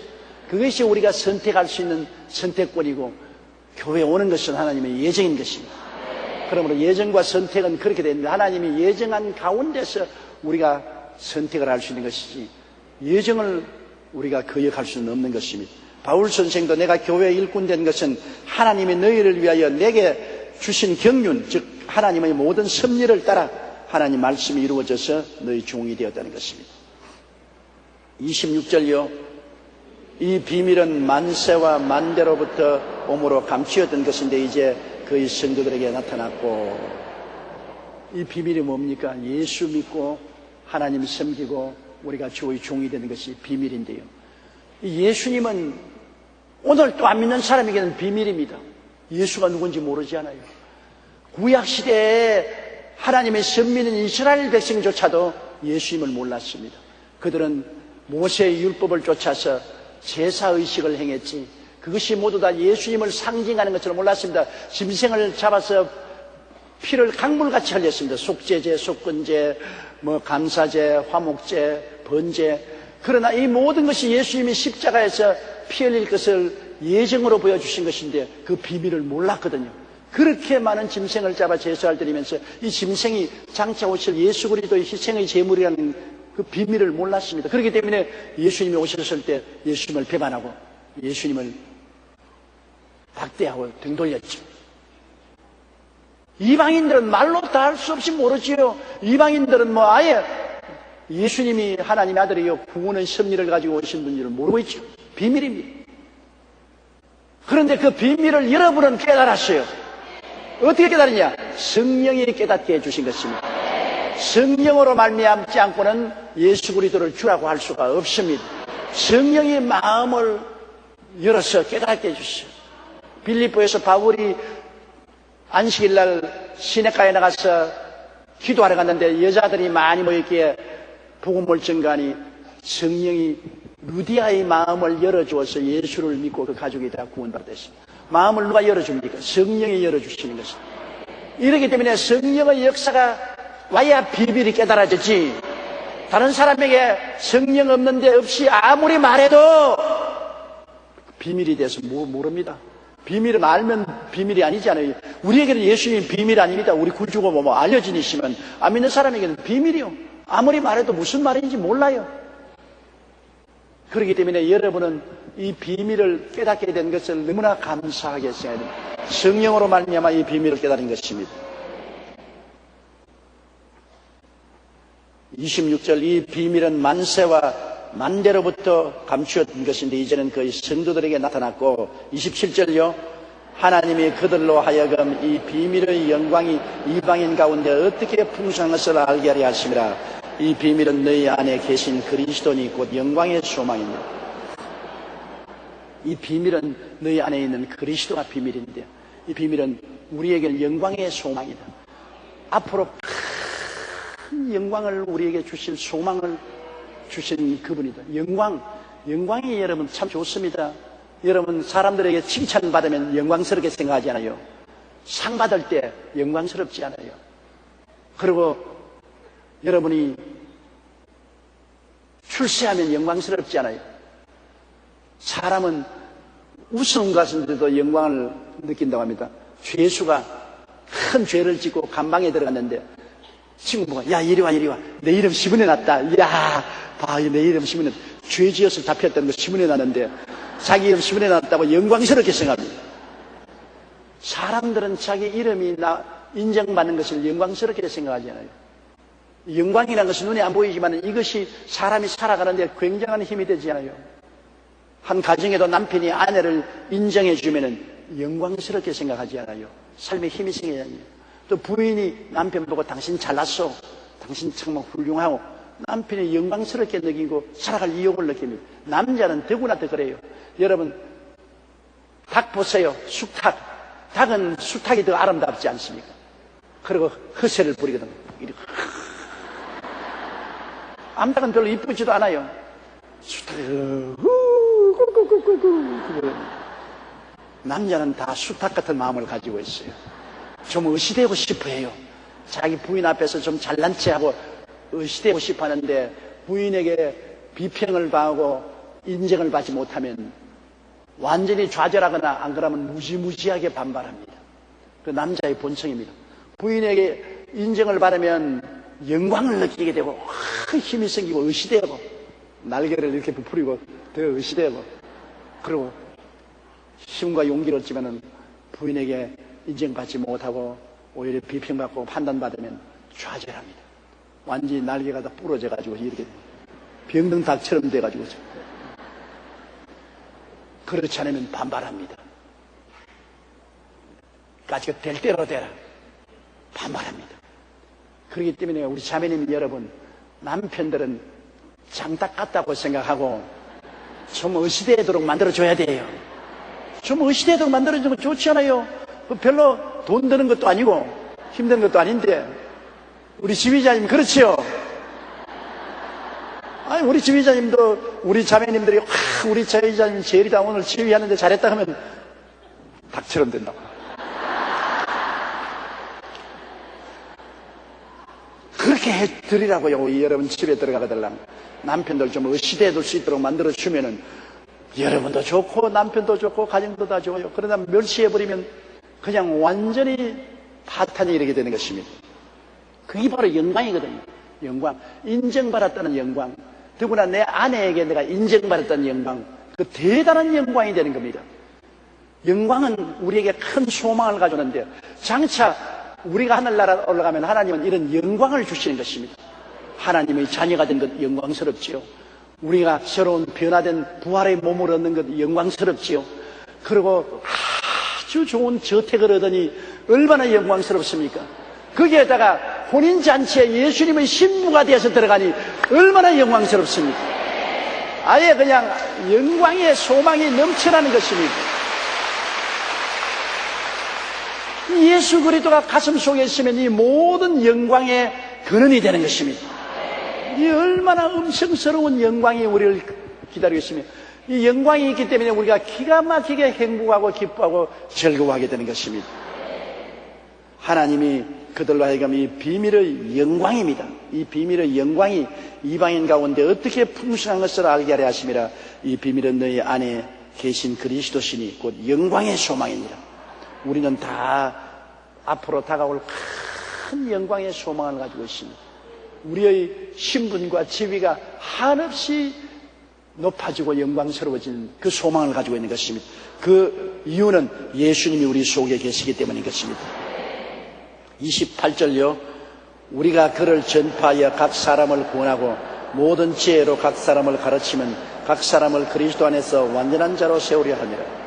그것이 우리가 선택할 수 있는 선택권이고, 교회에 오는 것은 하나님의 예정인 것입니다. 그러므로 예정과 선택은 그렇게 됩니다. 하나님이 예정한 가운데서 우리가 선택을 할 수 있는 것이지 예정을 우리가 거역할 수는 없는 것입니다. 바울 선생도 내가 교회에 일꾼 된 것은 하나님이 너희를 위하여 내게 주신 경륜, 즉 하나님의 모든 섭리를 따라 하나님 말씀이 이루어져서 너희 종이 되었다는 것입니다. 26절이요. 이 비밀은 만세와 만대로부터 오므로 감추었던 것인데 이제 그의 성도들에게 나타났고, 이 비밀이 뭡니까? 예수 믿고 하나님 섬기고 우리가 주의 종이 되는 것이 비밀인데요. 이 예수님은 오늘 또 안 믿는 사람에게는 비밀입니다. 예수가 누군지 모르지 않아요. 구약시대에 하나님의 선민인 이스라엘 백성조차도 예수님을 몰랐습니다. 그들은 모세의 율법을 쫓아서 제사의식을 행했지 그것이 모두 다 예수님을 상징하는 것처럼 몰랐습니다. 짐승을 잡아서 피를 강물같이 흘렸습니다. 속죄제, 속건제, 감사제, 화목제, 번제. 그러나 이 모든 것이 예수님이 십자가에서 피 흘릴 것을 예정으로 보여주신 것인데 그 비밀을 몰랐거든요. 그렇게 많은 짐승을 잡아 제사를 드리면서 이 짐승이 장차 오실 예수 그리스도의 희생의 제물이라는 그 비밀을 몰랐습니다. 그렇기 때문에 예수님이 오셨을 때 예수님을 배반하고 예수님을 박대하고 등 돌렸죠. 이방인들은 말로 다 할 수 없이 모르지요. 이방인들은 아예 예수님이 하나님의 아들이요 구원의 섭리를 가지고 오신 분인지를 모르고 있죠. 비밀입니다. 그런데 그 비밀을 여러분은 깨달았어요. 어떻게 깨달았냐? 성령이 깨닫게 해주신 것입니다. 성령으로 말미암지 않고는 예수 그리스도를 주라고 할 수가 없습니다. 성령이 마음을 열어서 깨닫게 해주셨어요. 빌립보에서 바울이 안식일날 시내가에 나가서 기도하러 갔는데 여자들이 많이 모였기에 복음을 전가하니 성령이 루디아의 마음을 열어주어서 예수를 믿고 그 가족이 다 구원받았습니다. 마음을 누가 열어줍니까? 성령이 열어주시는 것입니다. 이렇기 때문에 성령의 역사가 와야 비밀이 깨달아지지, 다른 사람에게 성령 없는데 없이 아무리 말해도 비밀이 돼서 모릅니다. 비밀은 알면 비밀이 아니잖아요. 우리에게는 예수님이 비밀 아닙니다. 우리 구주고 뭐 알려진 이시면 안 믿는 사람에게는 비밀이요. 아무리 말해도 무슨 말인지 몰라요. 그렇기 때문에 여러분은 이 비밀을 깨닫게 된 것을 너무나 감사하게 생각해야 됩니다. 성령으로 말미암아 이 비밀을 깨달은 것입니다. 26절, 이 비밀은 만세와 만대로부터 감추었던 것인데 이제는 거의 성도들에게 나타났고, 27절요, 하나님이 그들로 하여금 이 비밀의 영광이 이방인 가운데 어떻게 풍성한 것을 알게 하려 하심이라. 이 비밀은 너희 안에 계신 그리스도니 곧 영광의 소망입니다. 이 비밀은 너희 안에 있는 그리스도가 비밀인데, 이 비밀은 우리에게 영광의 소망이다. 앞으로 큰 영광을 우리에게 주실 소망을 주신 그분이다. 영광이 여러분 참 좋습니다. 여러분 사람들에게 칭찬받으면 영광스럽게 생각하지 않아요? 상 받을 때 영광스럽지 않아요? 그리고 여러분이 출세하면 영광스럽지 않아요? 사람은 우스운 것인데도 영광을 느낀다고 합니다. 죄수가 큰 죄를 짓고 감방에 들어갔는데 친구가, 야, 이리 와. 내 이름 시문해 놨다. 야, 봐, 내 이름 시문해, 죄 지어서 잡혔다는 거 시문해 놨는데 자기 이름 시문해 놨다고 영광스럽게 생각합니다. 사람들은 자기 이름이 인정받는 것을 영광스럽게 생각하지 않아요. 영광이라는 것은 눈에 안 보이지만 이것이 사람이 살아가는데 굉장한 힘이 되지 않아요. 한 가정에도 남편이 아내를 인정해주면 영광스럽게 생각하지 않아요. 삶에 힘이 생기지 않아요. 또 부인이 남편 보고 당신 잘났어, 당신 정말 훌륭하고, 남편이 영광스럽게 느끼고 살아갈 의욕을 느낍니다. 남자는 더구나 더 그래요. 여러분 닭 보세요. 수탉. 닭은 수탉이 더 아름답지 않습니까? 그리고 허세를 부리거든. 암탉은 별로 이쁘지도 않아요. 수탉이 남자는 다 수탉 같은 마음을 가지고 있어요. 좀 의시되고 싶어 해요. 자기 부인 앞에서 좀 잘난 체하고 의시되고 싶어 하는데 부인에게 비평을 당하고 인정을 받지 못하면 완전히 좌절하거나 안 그러면 무지무지하게 반발합니다. 그 남자의 본성입니다. 부인에게 인정을 받으면 영광을 느끼게 되고 힘이 생기고 의시되고 날개를 이렇게 부풀리고 더 의시되고, 그리고 힘과 용기를 얻지만은 부인에게 인정받지 못하고 오히려 비평받고 판단받으면 좌절합니다. 완전히 날개가 다 부러져가지고 이렇게 병든 닭처럼 돼가지고, 그렇지 않으면 반발합니다. 까지가 될 대로 되라 반발합니다. 그렇기 때문에 우리 자매님 여러분, 남편들은 장닭 같다고 생각하고 좀 의시되도록 만들어줘야 돼요. 좀 의시되도록 만들어주면 좋지 않아요? 별로 돈 드는 것도 아니고 힘든 것도 아닌데. 우리 지휘자님 그렇지요? 아니, 우리 지휘자님도 우리 자매님들이 우리 지휘자님 제일이다, 오늘 지휘하는데 잘했다 하면 닭처럼 된다고. 그렇게 해드리라고요. 여러분 집에 들어가거들랑 남편들 좀 의시되어줄 수 있도록 만들어주면은 여러분도 좋고 남편도 좋고 가정도 다 좋아요. 그러다 멸시해버리면 그냥 완전히 파탄이 이르게 되는 것입니다. 그게 바로 영광이거든요. 영광. 인정받았다는 영광. 더구나 내 아내에게 내가 인정받았다는 영광. 그 대단한 영광이 되는 겁니다. 영광은 우리에게 큰 소망을 가져오는데, 장차 우리가 하늘나라 올라가면 하나님은 이런 영광을 주시는 것입니다. 하나님의 자녀가 된 것 영광스럽지요. 우리가 새로운 변화된 부활의 몸을 얻는 것 영광스럽지요. 그리고 아주 좋은 저택을 얻으니 얼마나 영광스럽습니까? 거기에다가 혼인잔치에 예수님의 신부가 되어서 들어가니 얼마나 영광스럽습니까? 아예 그냥 영광의 소망이 넘쳐나는 것입니다. 예수 그리스도가 가슴 속에 있으면 이 모든 영광의 근원이 되는 것입니다. 이 얼마나 음성스러운 영광이 우리를 기다리고 있으며 이 영광이 있기 때문에 우리가 기가 막히게 행복하고 기뻐하고 즐거워하게 되는 것입니다. 하나님이 그들로 하여금 이 비밀의 영광입니다. 이 비밀의 영광이 이방인 가운데 어떻게 풍성한 것을 알게 하려 하심이라. 이 비밀은 너희 안에 계신 그리스도시니 곧 영광의 소망입니다. 우리는 다 앞으로 다가올 큰 영광의 소망을 가지고 있습니다. 우리의 신분과 지위가 한없이 높아지고 영광스러워지는 그 소망을 가지고 있는 것입니다. 그 이유는 예수님이 우리 속에 계시기 때문인 것입니다. 28절요. 우리가 그를 전파하여 각 사람을 구원하고 모든 지혜로 각 사람을 가르치면 각 사람을 그리스도 안에서 완전한 자로 세우려 하니라.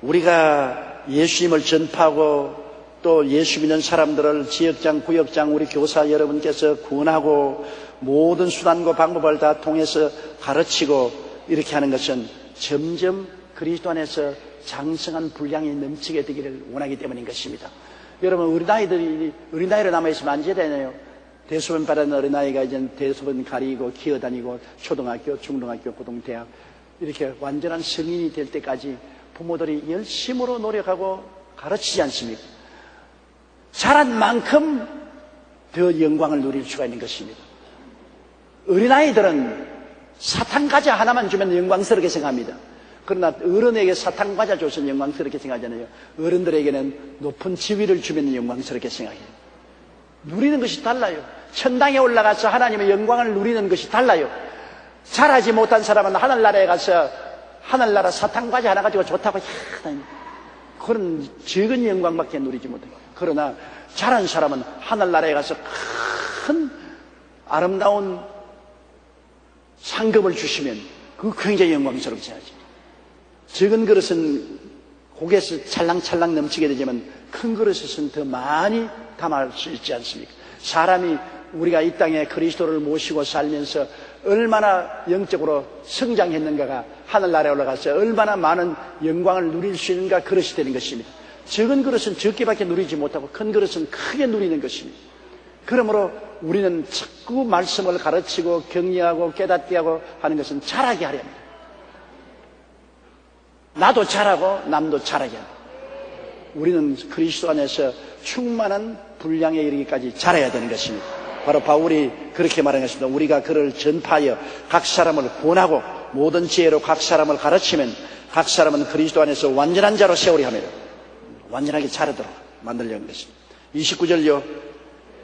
우리가 예수님을 전파하고 또 예수 믿는 사람들을 지역장, 구역장, 우리 교사 여러분께서 구원하고 모든 수단과 방법을 다 통해서 가르치고 이렇게 하는 것은 점점 그리스도 안에서 장성한 분량이 넘치게 되기를 원하기 때문인 것입니다. 여러분, 어린아이로 남아있으면 안 되잖아요. 대소변 바라는 어린아이가 이제 대소변 가리고 기어다니고 초등학교, 중등학교, 고등대학 이렇게 완전한 성인이 될 때까지 부모들이 열심으로 노력하고 가르치지 않습니까? 자란 만큼 더 영광을 누릴 수가 있는 것입니다. 어린아이들은 사탕 과자 하나만 주면 영광스럽게 생각합니다. 그러나 어른에게 사탕 과자 줘서 영광스럽게 생각하잖아요. 어른들에게는 높은 지위를 주면 영광스럽게 생각해요. 누리는 것이 달라요. 천당에 올라가서 하나님의 영광을 누리는 것이 달라요. 잘하지 못한 사람은 하늘나라에 가서 하늘나라 사탕 과자 하나 가지고 좋다고 그런 적은 영광밖에 누리지 못해요. 그러나 잘한 사람은 하늘나라에 가서 큰 아름다운 상급을 주시면 그거 굉장히 영광스럽게 생각하죠. 적은 그릇은 고개에서 찰랑찰랑 넘치게 되지만 큰 그릇에서는 더 많이 담을 수 있지 않습니까? 사람이 우리가 이 땅에 그리스도를 모시고 살면서 얼마나 영적으로 성장했는가가 하늘나라에 올라가서 얼마나 많은 영광을 누릴 수 있는가 그릇이 되는 것입니다. 적은 그릇은 적게밖에 누리지 못하고 큰 그릇은 크게 누리는 것입니다. 그러므로 우리는 자꾸 말씀을 가르치고 격려하고 깨닫게 하고 하는 것은 잘하게 하려 합니다. 나도 잘하고 남도 잘하게 합니다. 우리는 그리스도 안에서 충만한 분량에 이르기까지 잘해야 되는 것입니다. 바로 바울이 그렇게 말한 것입니다. 우리가 그를 전파하여 각 사람을 구원하고 모든 지혜로 각 사람을 가르치면 각 사람은 그리스도 안에서 완전한 자로 세우려 합니다. 완전하게 자르도록 만들려는 것입니다. 29절요.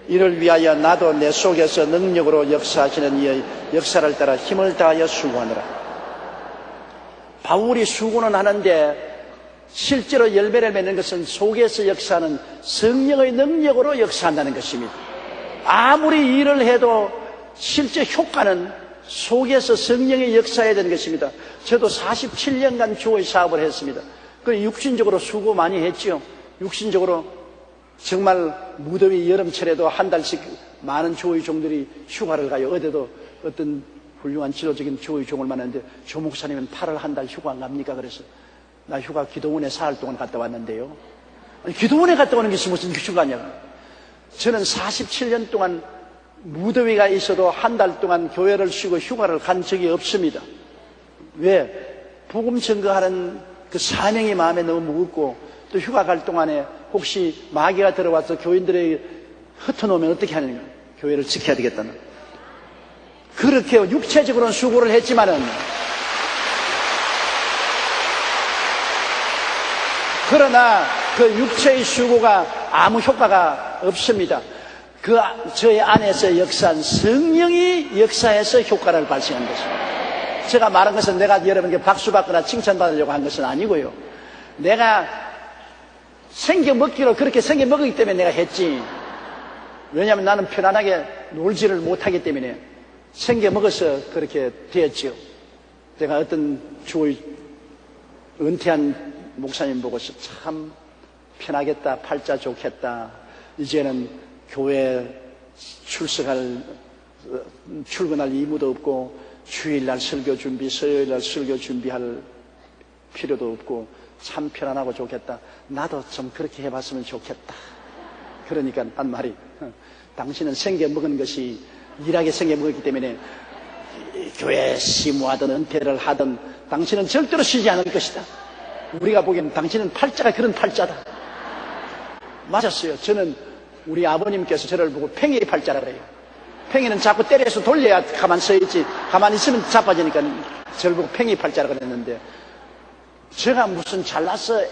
이를 위하여 나도 내 속에서 능력으로 역사하시는 이의 역사를 따라 힘을 다하여 수고하느라. 바울이 수고는 하는데 실제로 열매를 맺는 것은 속에서 역사하는 성령의 능력으로 역사한다는 것입니다. 아무리 일을 해도 실제 효과는 속에서 성령의 역사해야 되는 것입니다. 저도 47년간 교회 사업을 했습니다. 그 육신적으로 수고 많이 했죠. 육신적으로 정말 무더위 여름철에도 한 달씩 많은 조의 종들이 휴가를 가요. 어제도 어떤 훌륭한 지도적인 조의 종을 만났는데 조 목사님은 8월 한 달 휴가 안 갑니까? 그래서 나 휴가 기도원에 사흘 동안 갔다 왔는데요. 아니, 기도원에 갔다 오는 게 무슨 휴가냐고. 저는 47년 동안 무더위가 있어도 한 달 동안 교회를 쉬고 휴가를 간 적이 없습니다. 왜? 복음 증거하는 그 사명이 마음에 너무 무겁고 또 휴가 갈 동안에 혹시 마귀가 들어와서 교인들에게 흩어놓으면 어떻게 하느냐. 교회를 지켜야 되겠다는. 그렇게 육체적으로는 수고를 했지만은 그러나 그 육체의 수고가 아무 효과가 없습니다. 그 저의 안에서 역사한 성령이 역사해서 효과를 발생한 것입니다. 제가 말한 것은 내가 여러분께 박수 받거나 칭찬받으려고 한 것은 아니고요. 내가 생겨 먹기로 그렇게 생겨 먹기 때문에 내가 했지. 왜냐하면 나는 편안하게 놀지를 못하기 때문에 생겨 먹어서 그렇게 되었지요. 제가 어떤 주의 은퇴한 목사님 보고서 참 편하겠다, 팔자 좋겠다, 이제는 교회 출근할 의무도 없고 주일날 설교 준비, 수요일날 설교 준비할 필요도 없고 참 편안하고 좋겠다. 나도 좀 그렇게 해봤으면 좋겠다. 그러니까 한 말이, 당신은 생겨먹은 것이 일하게 생겨먹었기 때문에 교회 시무하든 은퇴를 하든 당신은 절대로 쉬지 않을 것이다. 우리가 보기에는 당신은 팔자가 그런 팔자다. 맞았어요. 저는 우리 아버님께서 저를 보고 팽이의 팔자라 그래요. 팽이는 자꾸 때려서 돌려야 가만히 서있지, 가만히 있으면 자빠지니까 저를 보고 팽이 팔자라 그랬는데, 제가 무슨 잘나서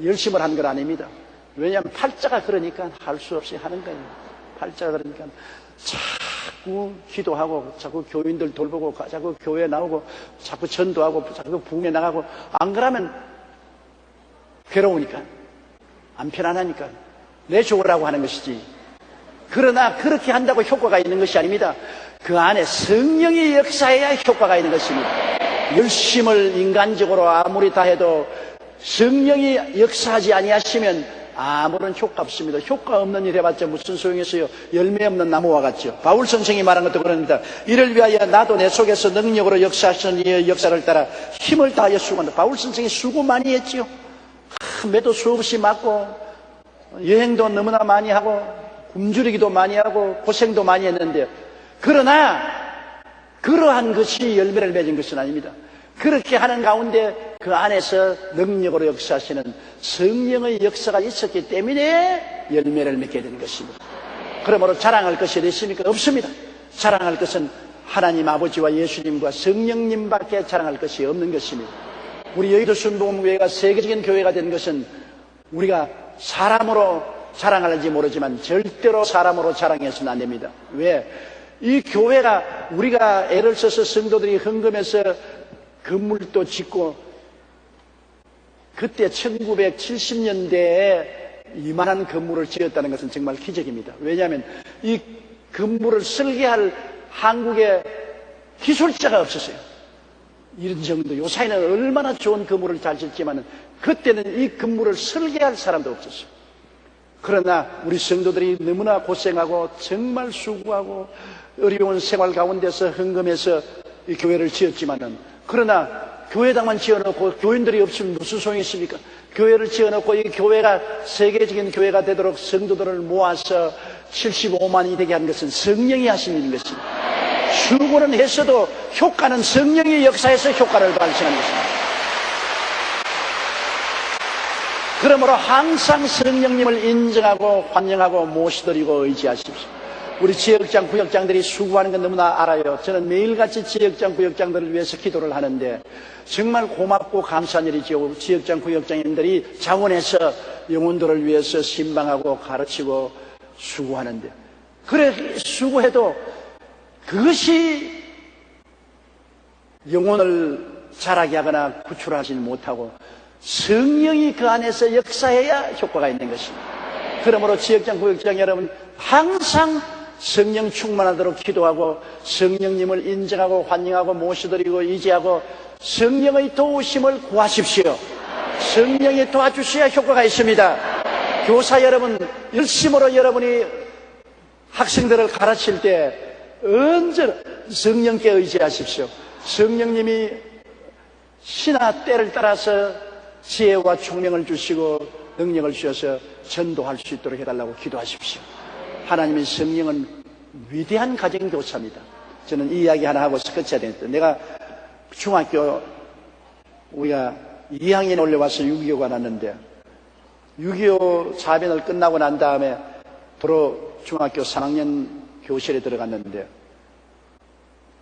열심을 한 건 아닙니다. 왜냐하면 팔자가 그러니까 할 수 없이 하는 거예요. 팔자가 그러니까 자꾸 기도하고, 자꾸 교인들 돌보고, 자꾸 교회 나오고, 자꾸 전도하고, 자꾸 부흥회 나가고, 안 그러면 괴로우니까, 안 편안하니까 내 죽으라고 하는 것이지. 그러나 그렇게 한다고 효과가 있는 것이 아닙니다. 그 안에 성령의 역사해야 효과가 있는 것입니다. 열심을 인간적으로 아무리 다 해도 성령이 역사하지 아니하시면 아무런 효과 없습니다. 효과 없는 일 해봤자 무슨 소용이 있어요. 열매 없는 나무와 같죠. 바울 선생이 말한 것도 그럽니다. 이를 위하여 나도 내 속에서 능력으로 역사하시는 이의 역사를 따라 힘을 다하여 수고한다. 바울 선생이 수고 많이 했지요. 매도 수없이 맞고 여행도 너무나 많이 하고 굶주리기도 많이 하고 고생도 많이 했는데, 그러나 그러한 것이 열매를 맺은 것은 아닙니다. 그렇게 하는 가운데 그 안에서 능력으로 역사하시는 성령의 역사가 있었기 때문에 열매를 맺게 되는 것입니다. 그러므로 자랑할 것이 어디 있습니까? 없습니다. 자랑할 것은 하나님 아버지와 예수님과 성령님밖에 자랑할 것이 없는 것입니다. 우리 여의도 순복음교회가 세계적인 교회가 된 것은 우리가 사람으로 자랑하는지 모르지만 절대로 사람으로 자랑해서는 안 됩니다. 왜? 이 교회가 우리가 애를 써서 성도들이 헌금해서 건물도 짓고, 그때 1970년대에 이만한 건물을 지었다는 것은 정말 기적입니다. 왜냐하면 이 건물을 설계할 한국에 기술자가 없었어요. 이런 정도, 요사이는 얼마나 좋은 건물을 잘 짓지만 그때는 이 건물을 설계할 사람도 없었어요. 그러나 우리 성도들이 너무나 고생하고 정말 수고하고 어려운 생활 가운데서 헌금해서 이 교회를 지었지만은, 그러나 교회당만 지어놓고 교인들이 없으면 무슨 소용이 있습니까? 교회를 지어놓고 이 교회가 세계적인 교회가 되도록 성도들을 모아서 75만이 되게 한 것은 성령이 하신 일인 것입니다. 수고는 했어도 효과는 성령의 역사에서 효과를 발생하는 것입니다. 그러므로 항상 성령님을 인정하고 환영하고 모시드리고 의지하십시오. 우리 지역장, 구역장들이 수고하는 건 너무나 알아요. 저는 매일같이 지역장, 구역장들을 위해서 기도를 하는데 정말 고맙고 감사한 일이죠. 지역장, 구역장님들이 자원해서 영혼들을 위해서 신방하고 가르치고 수고하는데, 그래 수고해도 그것이 영혼을 자라게 하거나 구출하지 못하고 성령이 그 안에서 역사해야 효과가 있는 것입니다. 그러므로 지역장, 구역장 여러분 항상 성령 충만하도록 기도하고 성령님을 인정하고 환영하고 모셔드리고 의지하고 성령의 도우심을 구하십시오. 성령이 도와주셔야 효과가 있습니다. 교사 여러분, 열심으로 여러분이 학생들을 가르칠 때 언제나 성령께 의지하십시오. 성령님이 시나 때를 따라서 지혜와 총명을 주시고 능력을 주셔서 전도할 수 있도록 해달라고 기도하십시오. 하나님의 성령은 위대한 가정교사입니다. 저는 이 이야기 하나 하고서 끝이야 되겠다. 내가 중학교 우리가 2학년에 올려와서 6.25가 났는데 6.25 사변을 끝나고 난 다음에 도로 중학교 3학년 교실에 들어갔는데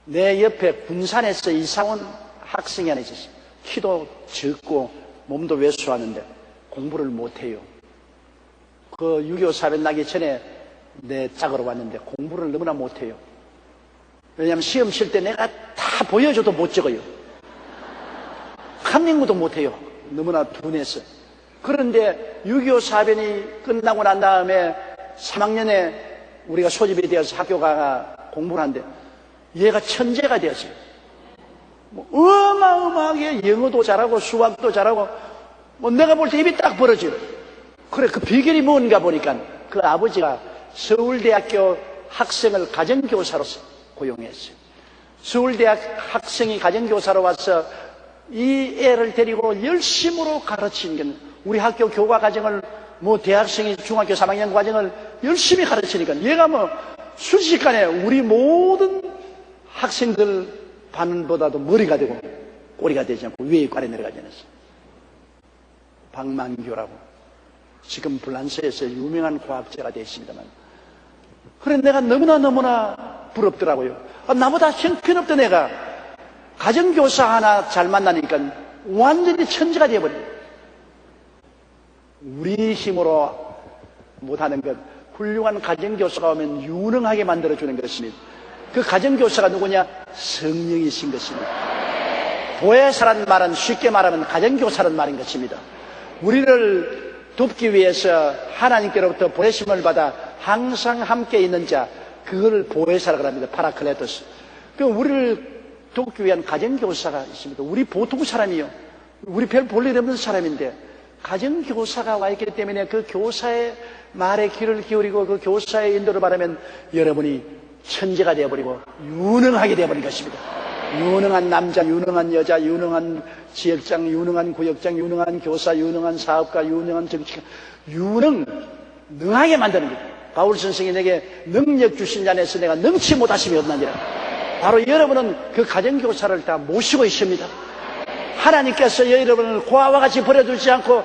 내 옆에 군산에서 이사 온 학생이 하나 있었어요. 키도 적고 몸도 왜소하는데 공부를 못해요. 그 6.25 사변 나기 전에 내 짝으로 왔는데 공부를 너무나 못해요. 왜냐하면 시험 칠 때 내가 다 보여줘도 못 적어요. 칸닝구도 못해요. 너무나 둔해서. 그런데 6.25 사변이 끝나고 난 다음에 3학년에 우리가 소집이 되어서 학교 가 공부를 하는데 얘가 천재가 되었어요. 어마어마하게 영어도 잘하고 수학도 잘하고 내가 볼 때 입이 딱 벌어져. 그래, 그 비결이 뭔가 보니까 그 아버지가 서울대학교 학생을 가정교사로서 고용했어요. 서울대학 학생이 가정교사로 와서 이 애를 데리고 열심으로 가르치는 게, 우리 학교 교과 과정을 대학생이 중학교 3학년 과정을 열심히 가르치니까 얘가 순식간에 우리 모든 학생들 반보다도 머리가 되고 꼬리가 되지 않고 위에 꽈리 내려가지 않았어. 박만교라고 지금 프랑스에서 유명한 과학자가 되었습니다만, 그래 내가 너무나 부럽더라고요. 나보다 형편없던 애가 가정교사 하나 잘 만나니까 완전히 천재가 되어버려요. 우리 힘으로 못하는 것, 훌륭한 가정교사가 오면 유능하게 만들어주는 것입니다. 그 가정교사가 누구냐? 성령이신 것입니다. 보혜사란 말은 쉽게 말하면 가정교사란 말인 것입니다. 우리를 돕기 위해서 하나님께로부터 보내심을 받아 항상 함께 있는 자, 그걸 보혜사라고 합니다. 파라클레토스. 그 우리를 돕기 위한 가정교사가 있습니다. 우리 보통 사람이요, 우리 별 볼 일 없는 사람인데 가정교사가 와 있기 때문에 그 교사의 말에 귀를 기울이고 그 교사의 인도를 받으면 여러분이 천재가 되어버리고 유능하게 되어버린 것입니다. 유능한 남자, 유능한 여자, 유능한 지역장, 유능한 구역장, 유능한 교사, 유능한 사업가, 유능한 정치가, 능하게 만드는 거예요. 바울 선생이 내게 능력 주신 자에서 내가 능치 못하심이 없나니라. 바로 여러분은 그 가정교사를 다 모시고 있습니다. 하나님께서 여러분을 고아와 같이 버려두지 않고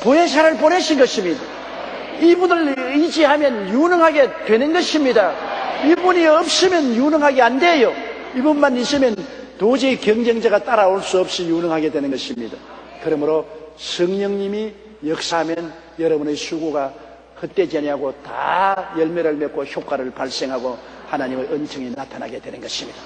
보혜사를 보내신 것입니다. 이분을 의지하면 유능하게 되는 것입니다. 이분이 없으면 유능하게 안 돼요. 이분만 있으면 도저히 경쟁자가 따라올 수 없이 유능하게 되는 것입니다. 그러므로 성령님이 역사하면 여러분의 수고가 헛되지 아니하고 다 열매를 맺고 효과를 발생하고 하나님의 은총이 나타나게 되는 것입니다.